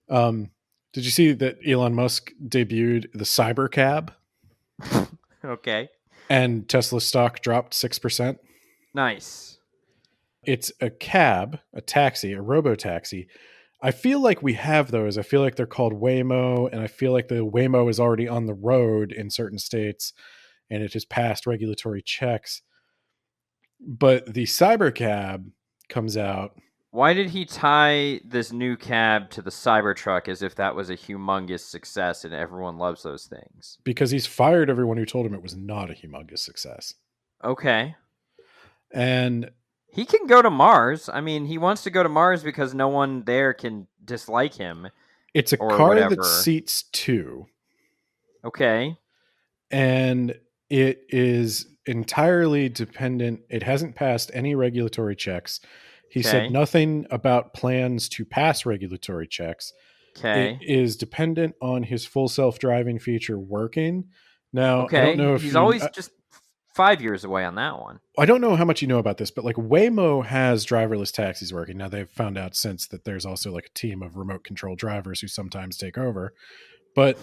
Did you see that Elon Musk debuted the Cyber Cab? Okay. And Tesla stock dropped 6%. Nice. It's a cab, a taxi, a robo-taxi. I feel like we have those. I feel like they're called Waymo, and I feel like the Waymo is already on the road in certain states, and it has passed regulatory checks. But the Cybercab comes out. Why did he tie this new cab to the Cybertruck as if that was a humongous success and everyone loves those things? Because he's fired everyone who told him it was not a humongous success. Okay. And he can go to Mars. I mean, he wants to go to Mars because no one there can dislike him. It's a car that seats two. Okay. And it is entirely dependent. It hasn't passed any regulatory checks. He said nothing about plans to pass regulatory checks. Okay. It is dependent on his full self-driving feature working. Now, I don't know if he's always just 5 years away on that one. I don't know how much you know about this, but like Waymo has driverless taxis working. Now they've found out since that there's also like a team of remote control drivers who sometimes take over. But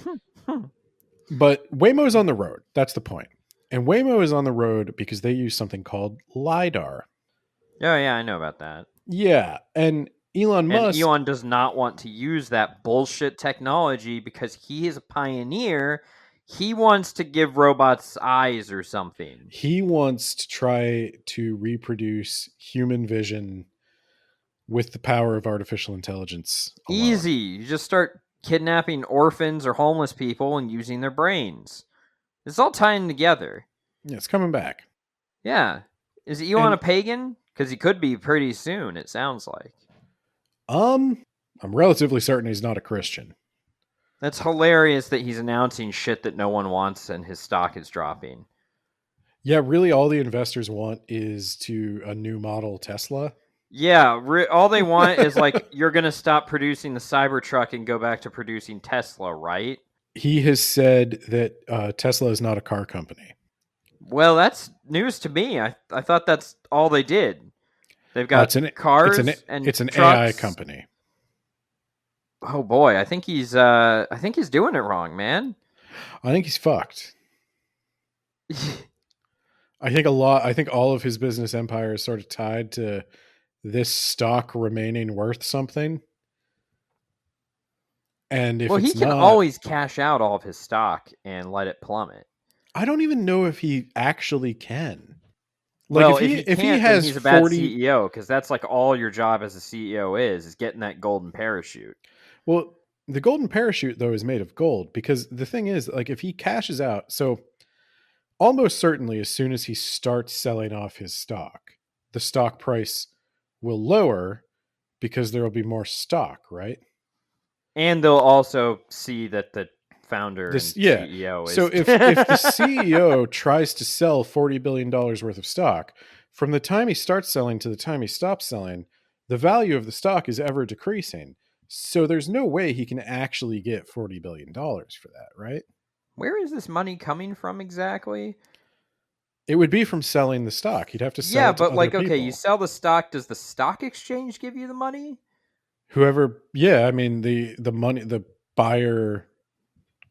Waymo is on the road. That's the point. And Waymo is on the road because they use something called LiDAR. Oh, yeah, I know about that. Yeah. And Elon does not want to use that bullshit technology because he is a pioneer. He wants to give robots eyes or something. He wants to try to reproduce human vision with the power of artificial intelligence alone. Easy. You just start kidnapping orphans or homeless people and using their brains. It's all tying together. Yeah, it's coming back. Yeah. Is Elon a pagan? Because he could be pretty soon, it sounds like. I'm relatively certain he's not a Christian. That's hilarious that he's announcing shit that no one wants and his stock is dropping. Yeah, really all the investors want is a new model Tesla. Yeah, all they want is like, you're going to stop producing the Cybertruck and go back to producing Tesla, right? He has said that Tesla is not a car company. Well, that's news to me. I thought that's all they did. They've got cars and it's an trucks. AI company. Oh boy, I think he's doing it wrong, man. I think he's fucked. I think all of his business empire is sort of tied to this stock remaining worth something. And if Well, he it's can not, always cash out all of his stock and let it plummet. I don't even know if he actually can. Like Well, if he if he can't, then has he's a bad 40 CEO, because that's like all your job as a CEO is getting that golden parachute. Well, the golden parachute though is made of gold, because the thing is, like, if he cashes out, so almost certainly as soon as he starts selling off his stock, the stock price will lower because there will be more stock, right? And they'll also see that the founder and Yeah. CEO is. So if the CEO tries to sell $40 billion worth of stock, from the time he starts selling to the time he stops selling, the value of the stock is ever decreasing. So there's no way he can actually get $40 billion for that, right? Where is this money coming from exactly? It would be from selling the stock. He'd have to sell Yeah, it to but other like, okay, people. you sell the stock. Does the stock exchange give you the money? Whoever, yeah, I mean the money, the buyer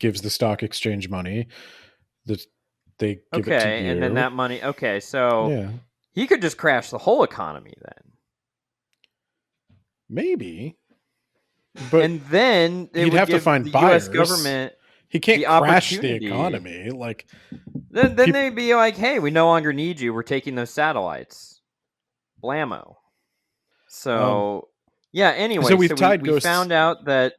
gives the stock exchange money. That they give it to Okay, and then you. that money. Okay, so Yeah, he could just crash the whole economy then. maybe. But And then it he'd would have to give find the U.S. buyers. government He can't the crash the opportunity. economy. Like, Then people, they'd be like, "Hey, we no longer need you. We're taking those satellites." Blammo. So yeah. so Anyway, we've so we tied we ghosts. found out that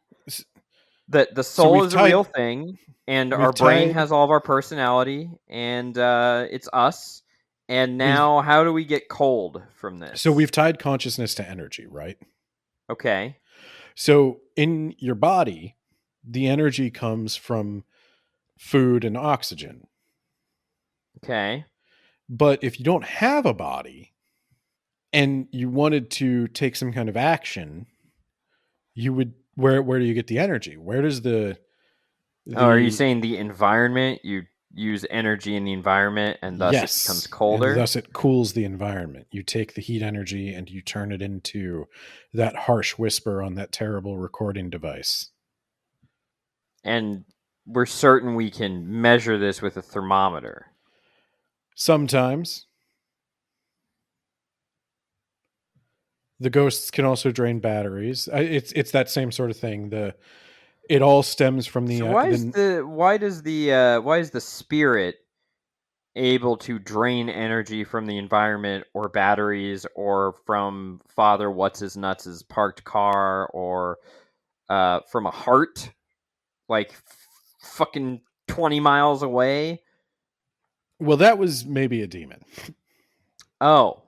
the So soul is a real thing, and our we've brain tied, has all of our personality, and it's us. And we've, now, how do we get cold from so this? we've tied consciousness to energy, right? Okay. So in your body, the energy comes from food and oxygen. Okay. But if you don't have a body and you wanted to take some kind of action, you would, where do you get the energy? Where does Oh, are you the saying the environment? You use energy in the environment, and thus it becomes yes, and colder? thus it cools the environment. You take the heat energy and you turn it into that harsh whisper on that terrible recording device. And we're certain we can measure this with a thermometer. Sometimes the ghosts can also drain batteries. It's that same sort of thing. It all stems from So the why is the spirit able to drain energy from the environment or batteries or from Father What's His Nuts' parked car or from a heart like fucking 20 miles away? well, that was maybe a demon. Oh,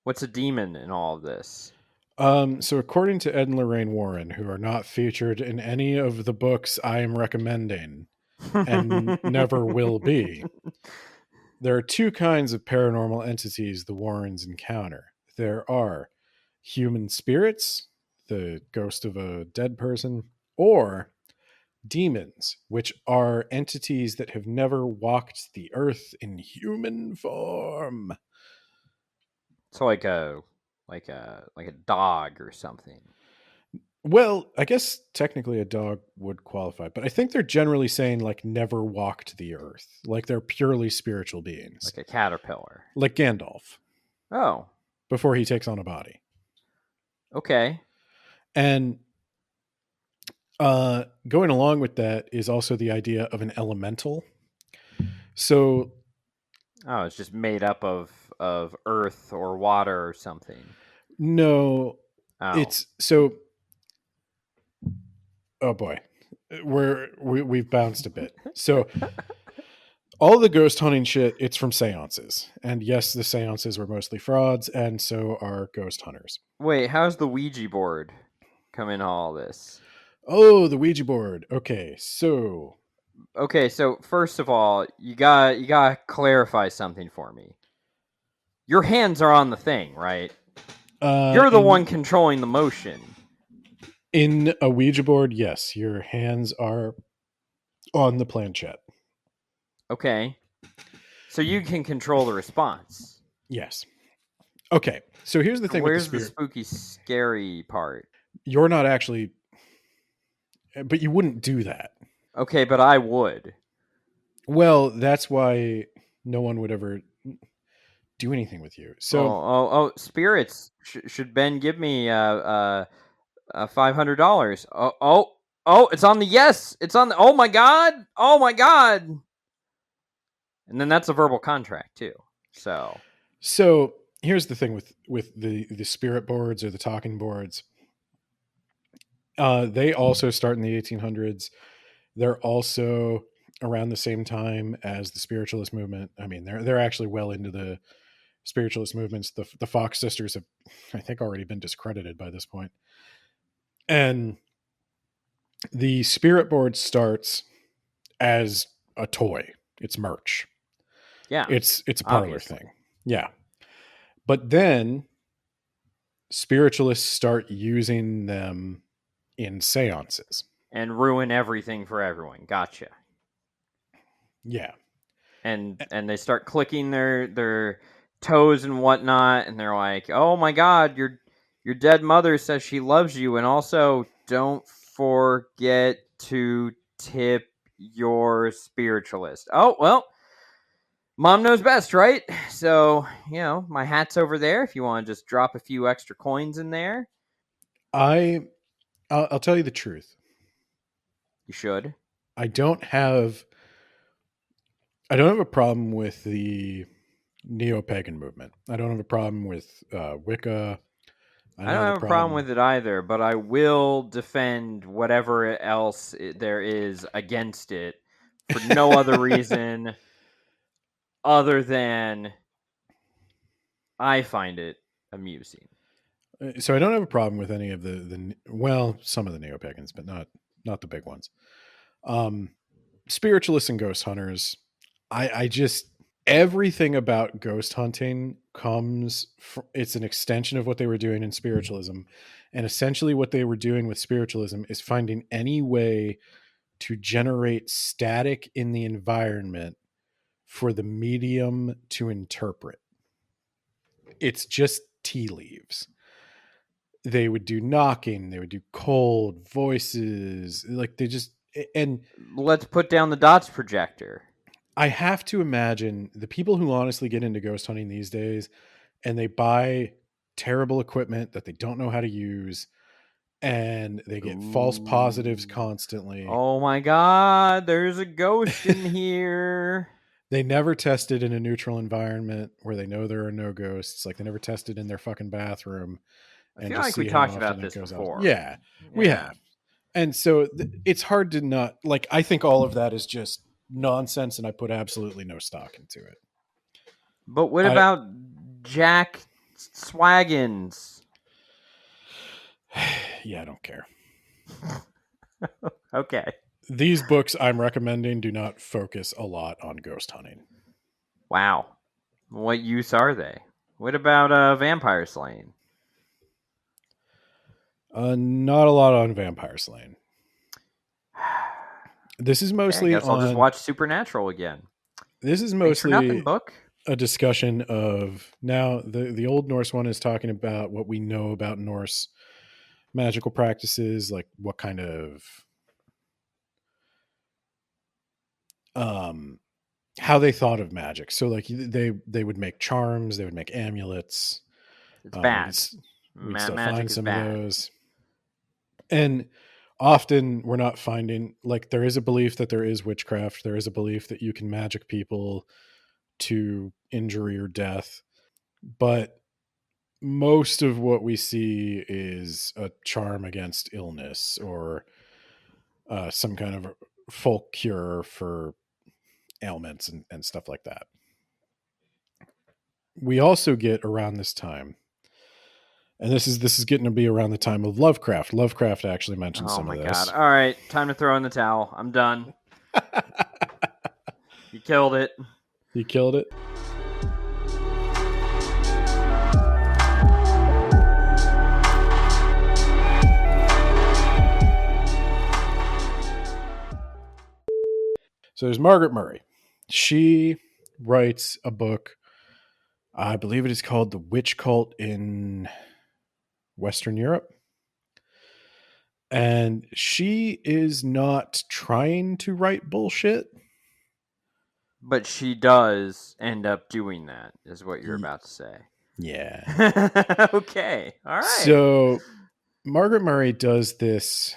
what's a demon in all of this? So according to Ed and Lorraine Warren, who are not featured in any of the books I am recommending and never will be, there are two kinds of paranormal entities the Warrens encounter. There are human spirits, the ghost of a dead person, or demons, which are entities that have never walked the earth in human form. So like a dog or something. Well, I guess technically a dog would qualify, but I think they're generally saying like never walked the earth. Like they're purely spiritual beings. Like a caterpillar. Like Gandalf Oh, before he takes on a body. okay. And going along with that is also the idea of an elemental. So Oh, it's just made up of earth or water or something. no, Oh. it's so oh boy. We've bounced a bit. So all the ghost hunting shit, it's from seances. And yes, the seances were mostly frauds, and so are ghost hunters. Wait, how's the Ouija board come in all this? Oh, the Ouija board. Okay, so Okay, so first of all, you gotta clarify something for me. Your hands are on the thing, right? You're the one controlling the motion. in a Ouija board, yes, your hands are on the planchette. Okay. So you can control the response. Yes. Okay, so here's the thing with the Where's the spirit. spooky, scary part? You're not actually, but you wouldn't do that. Okay, but I would. Well, that's why no one would ever do anything with you. So, Spirits. Should Ben give me $500? Oh! It's on the yes. It's on the. Oh my god! Oh my god! And then that's a verbal contract too. so here's the thing with the spirit boards or the talking boards. They also start in the 1800s. They're also around the same time as the spiritualist movement. I mean, they're actually well into the spiritualist movements. The Fox sisters have, I think, already been discredited by this point. And the spirit board starts as a toy. It's merch. Yeah. It's a parlor obviously. thing. Yeah. But then spiritualists start using them in seances. And ruin everything for everyone. Gotcha. Yeah. And they start clicking their toes and whatnot, and they're like, "Oh my god, your dead mother says she loves you, and also don't forget to tip your spiritualist." Oh well, mom knows best, right? So my hat's over there. If you want to just drop a few extra coins in there, I'll tell you the truth. you should. I don't have a problem with the neo-pagan movement. I don't have a problem with Wicca. I don't have a problem with it either, but I will defend whatever else there is against it for no other reason other than I find it amusing. So I don't have a problem with any of some of the neo-pagans, but not the big ones. Spiritualists and ghost hunters. I just everything about ghost hunting it's an extension of what they were doing in spiritualism, and essentially what they were doing with spiritualism is finding any way to generate static in the environment for the medium to interpret. It's just tea leaves. They would do knocking, they would do cold voices, like they just. And let's put down the dots projector. I have to imagine the people who honestly get into ghost hunting these days and they buy terrible equipment that they don't know how to use and they get false positives constantly. Oh my god, there's a ghost in here. They never tested in a neutral environment where they know there are no ghosts. Like they never tested in their fucking bathroom. I feel like we talked about this before. Yeah, we have. And so it's hard to not, like, I think all of that is just nonsense and I put absolutely no stock into it. But what about Jack Swaggins? Yeah, I don't care. Okay. These books I'm recommending do not focus a lot on ghost hunting. Wow. What use are they? What about vampire slaying? Not a lot on vampire slaying. This is mostly I guess I'll just watch Supernatural again. This is mostly nothing, book. A discussion of now the Old Norse one is talking about what we know about Norse magical practices, like what kind of how they thought of magic. So like they would make charms, they would make amulets. It's bad. We'd still find some of those. And often we're not finding, like, there is a belief that there is witchcraft. There is a belief that you can magic people to injury or death. But most of what we see is a charm against illness or some kind of folk cure for ailments and stuff like that. We also get around this time, and this is getting to be around the time of Lovecraft. Lovecraft actually mentions some of this. Oh my god. All right, time to throw in the towel. I'm done. You killed it. You killed it? So there's Margaret Murray. She writes a book, I believe it is called The Witch Cult in Western Europe. And she is not trying to write bullshit. But she does end up doing that, is what you're about to say. Yeah. Okay. All right. So Margaret Murray does this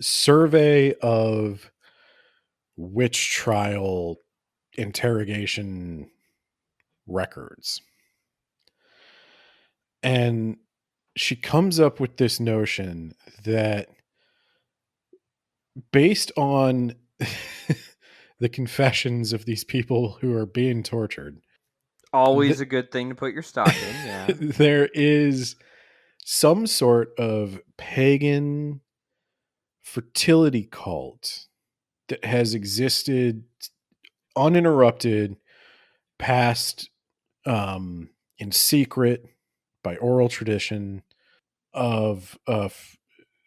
survey of witch trial interrogation records. And she comes up with this notion that based on the confessions of these people who are being tortured, Always a good thing to put your stock in, yeah. there is some sort of pagan fertility cult that has existed uninterrupted past in secret by oral tradition of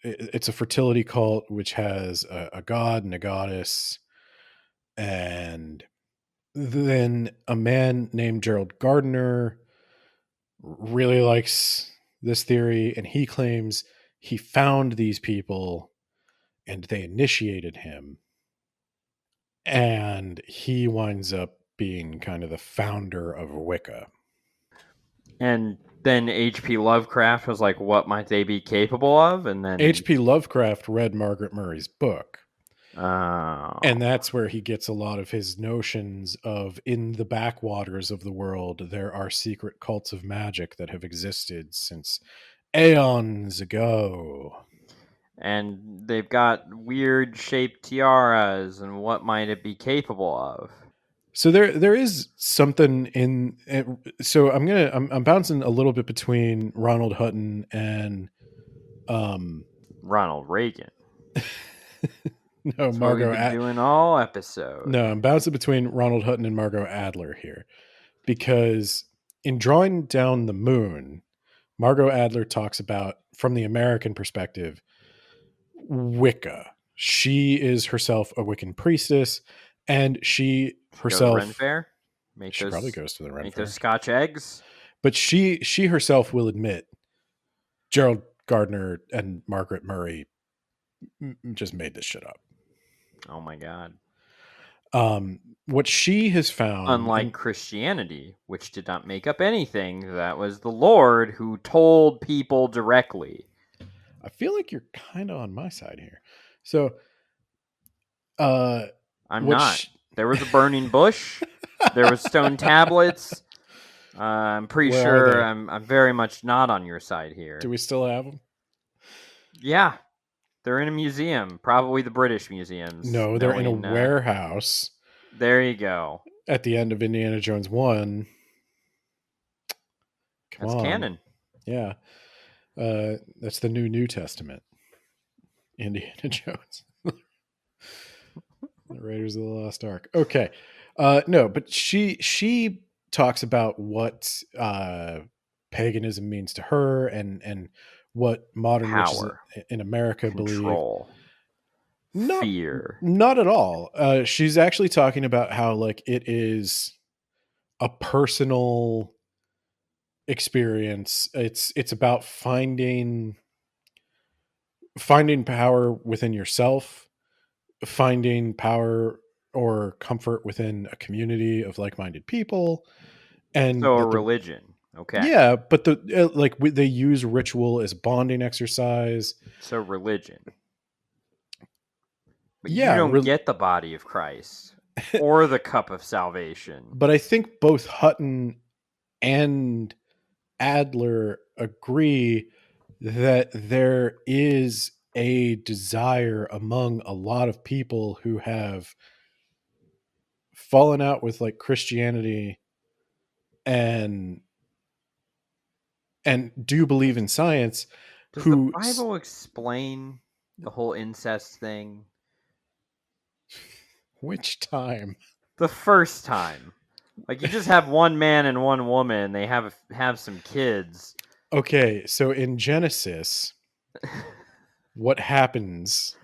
it's a fertility cult which has a god and a goddess, and then a man named Gerald Gardner really likes this theory, and he claims he found these people and they initiated him, and he winds up being kind of the founder of Wicca. And then H.P. Lovecraft was like, what might they be capable of? And then H.P. Lovecraft read Margaret Murray's book. Oh. And that's where he gets a lot of his notions of, in the backwaters of the world, there are secret cults of magic that have existed since aeons ago. And they've got weird shaped tiaras, and what might it be capable of? So there is something in it. So I'm bouncing a little bit between Ronald Hutton and Ronald Reagan. no, That's Margot. what we've been doing all episode. No, I'm bouncing between Ronald Hutton and Margot Adler here, because in Drawing Down the Moon, Margot Adler talks about, from the American perspective, Wicca. She is herself a Wiccan priestess, and she herself. Go to the Ren Fair? She probably goes to the Ren Make Fair. those Scotch eggs. But she herself will admit Gerald Gardner and Margaret Murray just made this shit up. Oh my god. What she has found, unlike Christianity, which did not make up anything, that was the Lord who told people directly. I feel like you're kind of on my side here. So, I'm not. There was a burning bush. There was stone tablets. I'm pretty sure I'm very much not on your side here. Do we still have them? Yeah. They're in a museum, probably the British museums. No, they're in a warehouse. There you go. At the end of Indiana Jones 1. That's canon. Yeah. That's the New Testament. Indiana Jones. The Raiders of the Lost Ark. Okay. No, but she talks about what paganism means to her and what modern witches in America Control. believe. Fear. Not at all. She's actually talking about how, like, it is a personal experience. It's about finding power within yourself, finding power or comfort within a community of like-minded people, and so a religion. Okay. Yeah, but they use ritual as bonding exercise. So religion. But yeah, you don't get the body of Christ or the cup of salvation. But I think both Hutton and Adler agree that there is a desire among a lot of people who have fallen out with, like, Christianity and do believe in science. Does the Bible explain the whole incest thing? Which time? The first time. Like, you just have one man and one woman. They have some kids. Okay, so in Genesis, what happens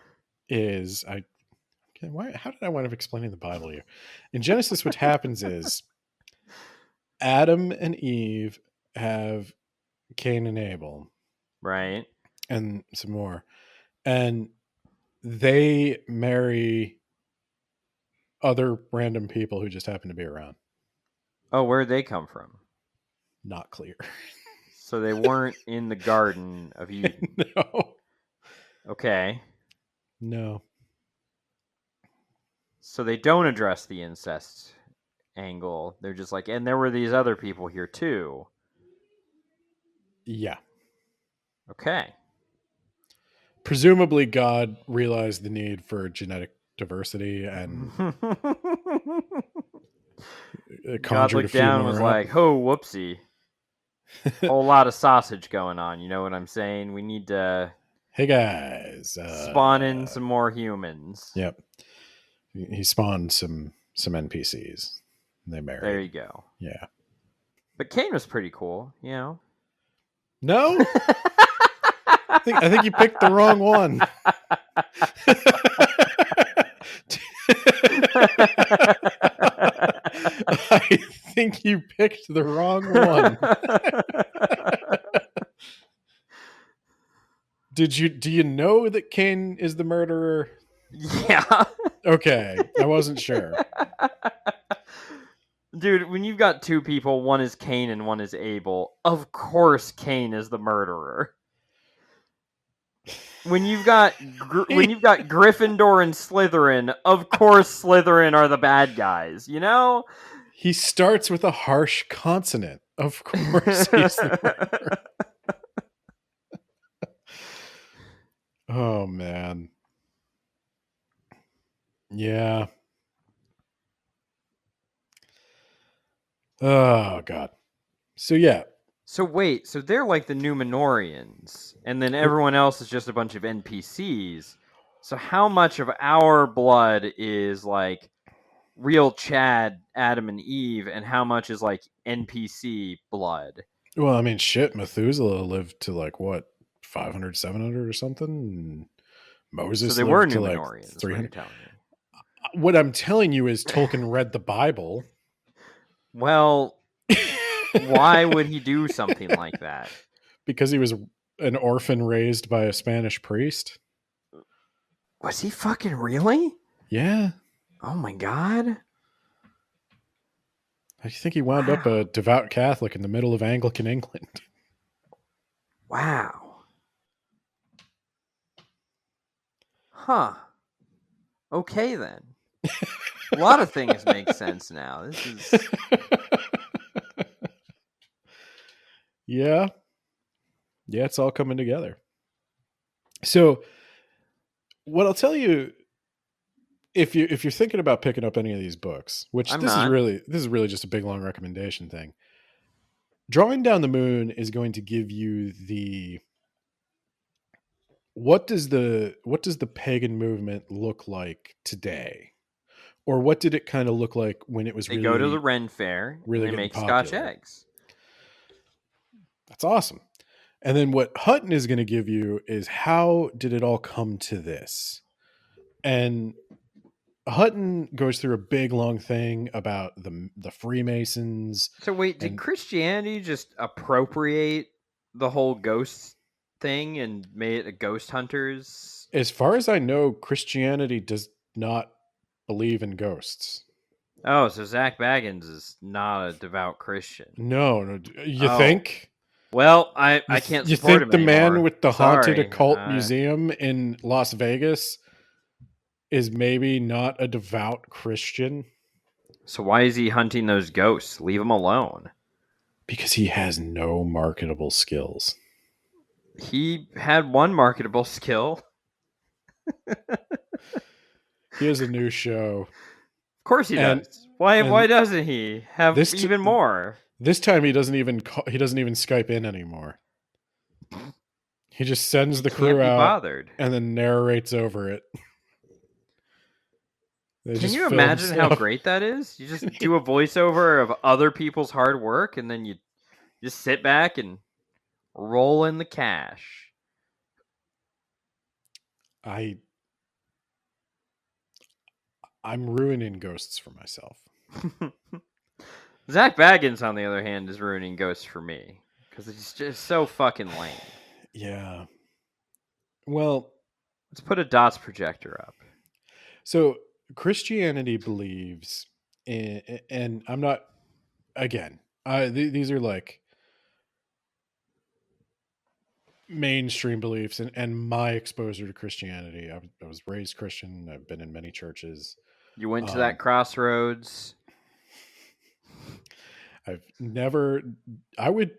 is how did I wind up explaining the Bible here? In Genesis, what happens is Adam and Eve have Cain and Abel, right, and some more, and they marry other random people who just happen to be around. Oh, where'd they come from? Not clear. So they weren't in the Garden of Eden. No. Okay. No. So they don't address the incest angle. They're just like, and there were these other people here too. Yeah. Okay. Presumably God realized the need for genetic diversity and God conjured a looked few down and more was up. like, oh, whoopsie. Whole lot of sausage going on. You know what I'm saying? We need to Hey guys, spawn in some more humans. Yep. He spawned some NPCs. They married. There you go. Yeah. But Cain was pretty cool, you know? No? I think you picked the wrong one. I think you picked the wrong one. Do you know that Cain is the murderer? Yeah. Okay, I wasn't sure. Dude, when you've got two people, one is Cain and one is Abel, of course Cain is the murderer. When you've got Gryffindor and Slytherin, of course Slytherin are the bad guys, you know? He starts with a harsh consonant. Of course he's the murderer. Oh, man. Yeah. Oh, God. So, yeah. So wait, so they're like the Numenorians, and then everyone else is just a bunch of NPCs. So how much of our blood is like real Chad, Adam, and Eve, and how much is like NPC blood? Well, I mean, shit, Methuselah lived to like, what, 500, 700 or something? And Moses So they were lived to like Numenorians, 300. telling me. What I'm telling you is Tolkien read the Bible. Well, why would he do something like that? Because he was an orphan raised by a Spanish priest. Was he fucking really? Yeah. Oh my god. How do you think he wound up a devout Catholic in the middle of Anglican England? Wow. Huh. Okay then. A lot of things make sense now. This is Yeah. Yeah, it's all coming together. So what I'll tell you, if you're thinking about picking up any of these books, which this is really just a big long recommendation thing. Drawing Down the Moon is going to give you the what does the pagan movement look like today? Or what did it kind of look like when it was they go to the Ren Fair, really and they make popular. Scotch eggs. That's awesome. And then what Hutton is going to give you is how did it all come to this? And Hutton goes through a big long thing about the Freemasons. So wait, did Christianity just appropriate the whole ghost thing and made it a ghost hunters? As far as I know, Christianity does not believe in ghosts. Oh, so Zach Baggins is not a devout Christian. No, you think? Well, I can't support him You think the anymore. man with the haunted Sorry. occult museum in Las Vegas is maybe not a devout Christian? So why is he hunting those ghosts? Leave him alone. Because he has no marketable skills. He had one marketable skill. He has a new show. Of course he does. Why doesn't he have even more? This time he doesn't even Skype in anymore. He just sends the crew out and then narrates over it. Can you imagine how great that is? You just do a voiceover of other people's hard work and then you just sit back and roll in the cash. I'm ruining ghosts for myself. Zach Baggins, on the other hand, is ruining ghosts for me because it's just so fucking lame. Yeah. Well, let's put a dots projector up. So Christianity believes in, and I'm not, again, these are like mainstream beliefs and my exposure to Christianity. I was raised Christian. I've been in many churches. You went to that crossroads. I've never, I would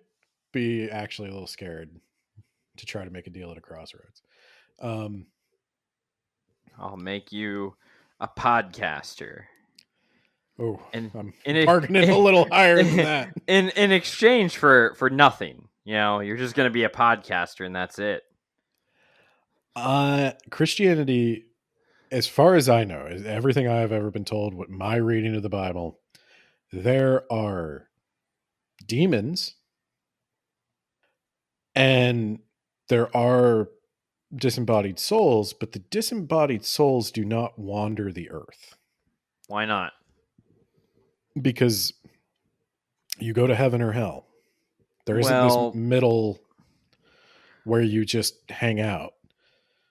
be actually a little scared to try to make a deal at a crossroads. I'll make you a podcaster. Oh, And I'm bargaining a little higher than that. In exchange for nothing. You know, you're just going to be a podcaster and that's it. Christianity, as far as I know, is everything I've ever been told, what my reading of the Bible, there are demons and there are disembodied souls, but the disembodied souls do not wander the earth. Why not? Because you go to heaven or hell. There isn't this middle where you just hang out.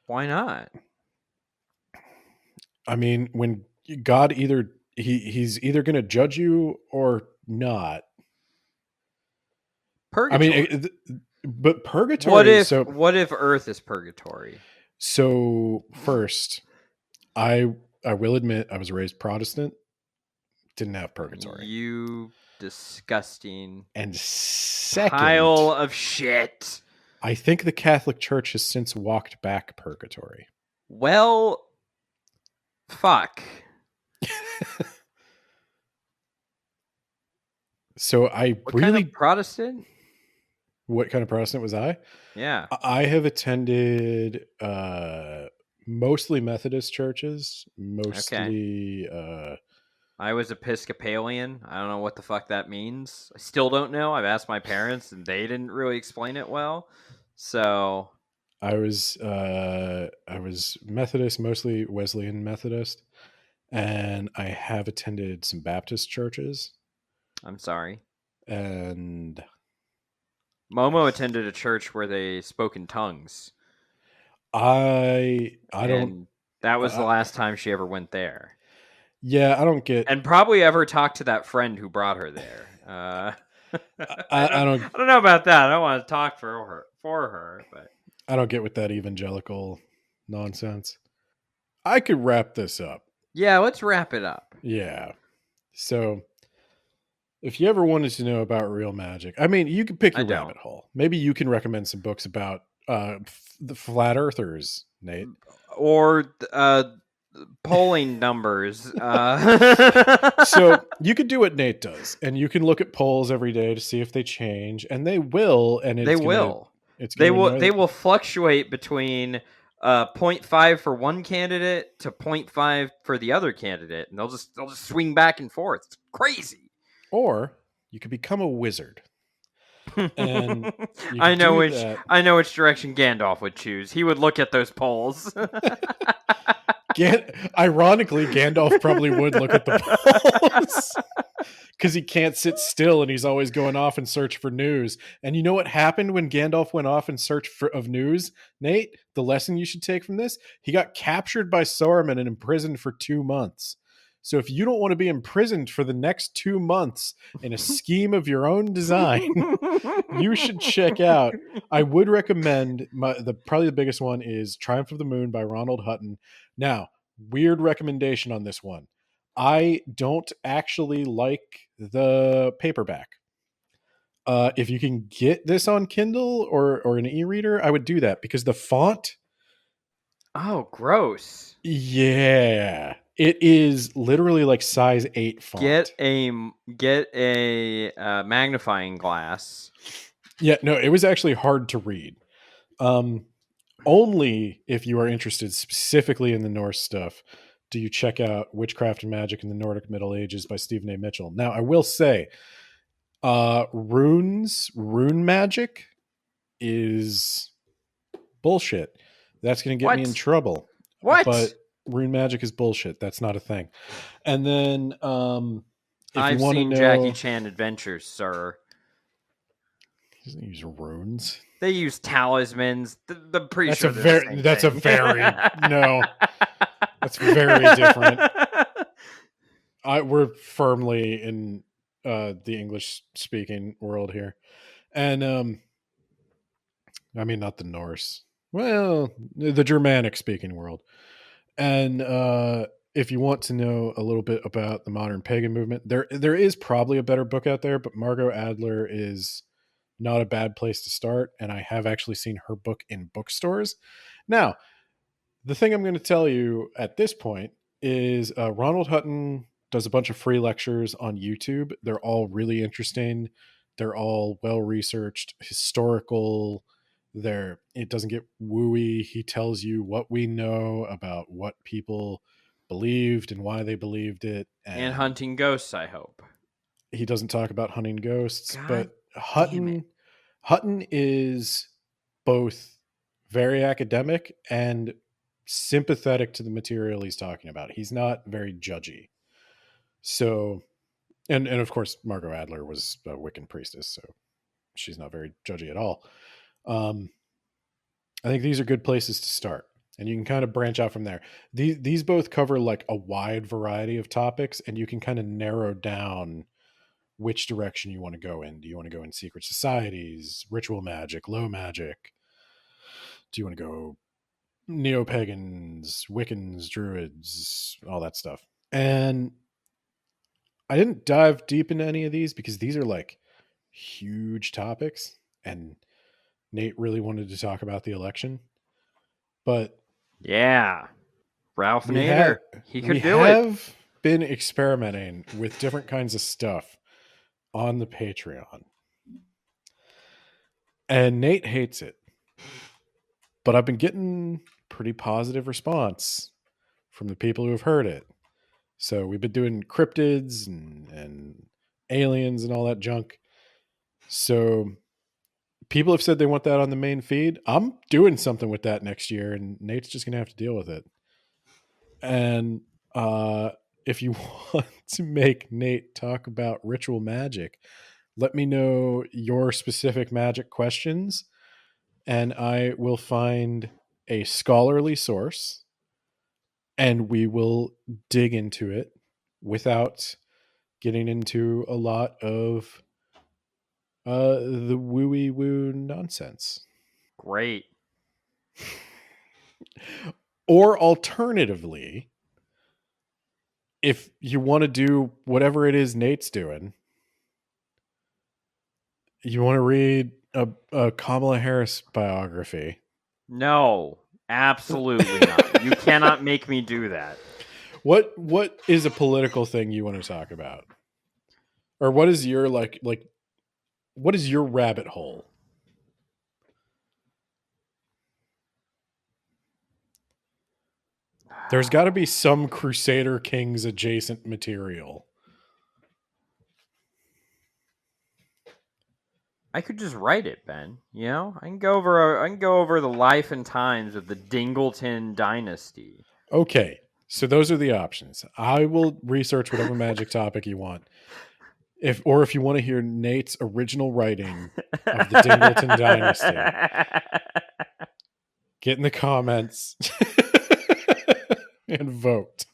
Why not? I mean, when God he's either going to judge you or not. Purgatory. I mean, but purgatory. What if Earth is purgatory? So first, I will admit I was raised Protestant. Didn't have purgatory. You disgusting and second pile of shit. I think the Catholic Church has since walked back purgatory. Well, fuck. So what kind of Protestant? What kind of Protestant was I? Yeah. I have attended mostly Methodist churches, mostly I was Episcopalian. I don't know what the fuck that means. I still don't know. I've asked my parents and they didn't really explain it well. So I was Methodist, mostly Wesleyan Methodist, and I have attended some Baptist churches. I'm sorry. And Momo attended a church where they spoke in tongues. I don't. That was the last time she ever went there. Yeah, I don't get. And probably ever talked to that friend who brought her there. I don't know about that. I don't want to talk for her, but I don't get with that evangelical nonsense. I could wrap this up. Yeah, let's wrap it up. Yeah. So, if you ever wanted to know about real magic, I mean, you can pick your rabbit hole. Maybe you can recommend some books about the flat earthers, Nate, or polling numbers. So you could do what Nate does, and you can look at polls every day to see if they change, and they will. And they will fluctuate between 0.5 for one candidate to 0.5 for the other candidate, and they'll just swing back and forth. It's crazy. Or you could become a wizard. And I know which direction Gandalf would choose. He would look at those polls. Ironically, Gandalf probably would look at the polls because he can't sit still and he's always going off in search for news. And you know what happened when Gandalf went off in search of news, Nate? The lesson you should take from this: he got captured by Saruman and imprisoned for 2 months. So if you don't want to be imprisoned for the next 2 months in a scheme of your own design, you should check out. I would recommend probably the biggest one is Triumph of the Moon by Ronald Hutton. Now, weird recommendation on this one. I don't actually like the paperback. If you can get this on Kindle or an e-reader, I would do that because the font. Oh, gross. Yeah. It is literally like size 8 font. Get a magnifying glass. Yeah, no, it was actually hard to read. Only if you are interested specifically in the Norse stuff do you check out Witchcraft and Magic in the Nordic Middle Ages by Stephen A. Mitchell. Now, I will say, rune magic is bullshit. That's going to get me in trouble. What? But rune magic is bullshit. That's not a thing. And then I've seen Jackie Chan Adventures, sir. He doesn't use runes. They use talismans. That's a very no. That's very different. we're firmly in the English speaking world here. And I mean not the Norse. Well, the Germanic speaking world. And if you want to know a little bit about the modern pagan movement, there is probably a better book out there, but Margot Adler is not a bad place to start. And I have actually seen her book in bookstores. Now, the thing I'm going to tell you at this point is Ronald Hutton does a bunch of free lectures on YouTube. They're all really interesting. They're all well researched, historical. It doesn't get wooey. He tells you what we know about what people believed and why they believed it. And hunting ghosts, I hope. He doesn't talk about hunting ghosts, God but damn it. Hutton is both very academic and sympathetic to the material he's talking about. He's not very judgy. So, and of course, Margot Adler was a Wiccan priestess, so she's not very judgy at all. I think these are good places to start, and you can kind of branch out from there. These both cover like a wide variety of topics, and you can kind of narrow down which direction you want to go in. Do you want to go in secret societies, ritual magic, low magic? Do you want to go neo-pagans, Wiccans, druids, all that stuff? And I didn't dive deep into any of these because these are like huge topics, and Nate really wanted to talk about the election. But Yeah. Ralph we Nader. He could do have it. been experimenting with different kinds of stuff on the Patreon. And Nate hates it. But I've been getting pretty positive response from the people who have heard it. So we've been doing cryptids and aliens and all that junk. So people have said they want that on the main feed. I'm doing something with that next year, and Nate's just going to have to deal with it. And if you want to make Nate talk about ritual magic, let me know your specific magic questions, and I will find a scholarly source, and we will dig into it without getting into a lot of the wooey woo nonsense. Great. Or alternatively, if you want to do whatever it is Nate's doing, you want to read a Kamala Harris biography. No, absolutely not. You cannot make me do that. What is a political thing you want to talk about? Or what is your like what is your rabbit hole? There's got to be some Crusader Kings adjacent material. I could just write it, Ben. You know, I can go over the life and times of the Dingleton dynasty. Okay, so those are the options. I will research whatever magic topic you want. If you want to hear Nate's original writing of the Dingleton dynasty, get in the comments and vote.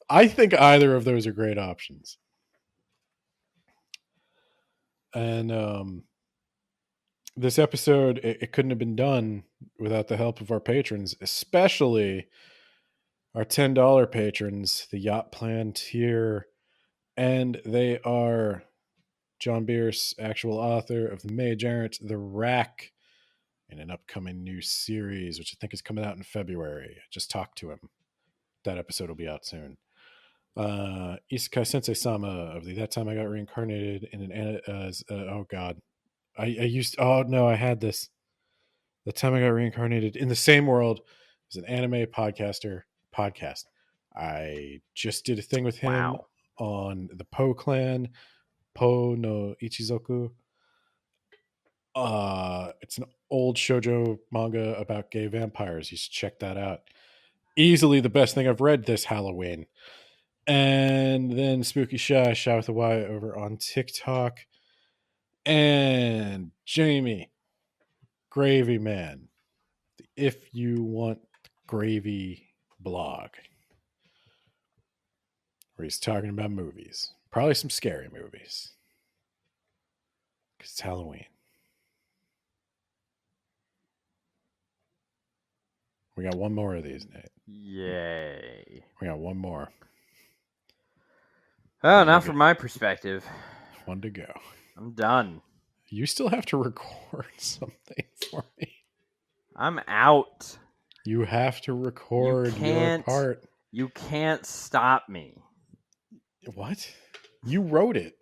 I think either of those are great options. And this episode, it couldn't have been done without the help of our patrons, especially our $10 patrons, the Yacht Plan tier. And they are John Bierce, actual author of The Mage Errant, The Rack, in an upcoming new series, which I think is coming out in February. I just talked to him. That episode will be out soon. Isekai Sensei Sama of That Time I Got Reincarnated in an oh god, I had this. The Time I Got Reincarnated in the Same World as an anime podcast. I just did a thing with him on the Po Clan, Po no Ichizoku. It's an old shoujo manga about gay vampires. You should check that out. Easily the best thing I've read this Halloween. And then Spooky Shy with a Y over on TikTok. And Jamie, Gravy Man, If You Want Gravy blog. where he's talking about movies. Probably some scary movies. Because it's Halloween. We got one more of these, Nate. Yay. We got one more. Oh, not from my perspective. One to go. I'm done. You still have to record something for me. I'm out. You have to record your part. You can't stop me. What? You wrote it.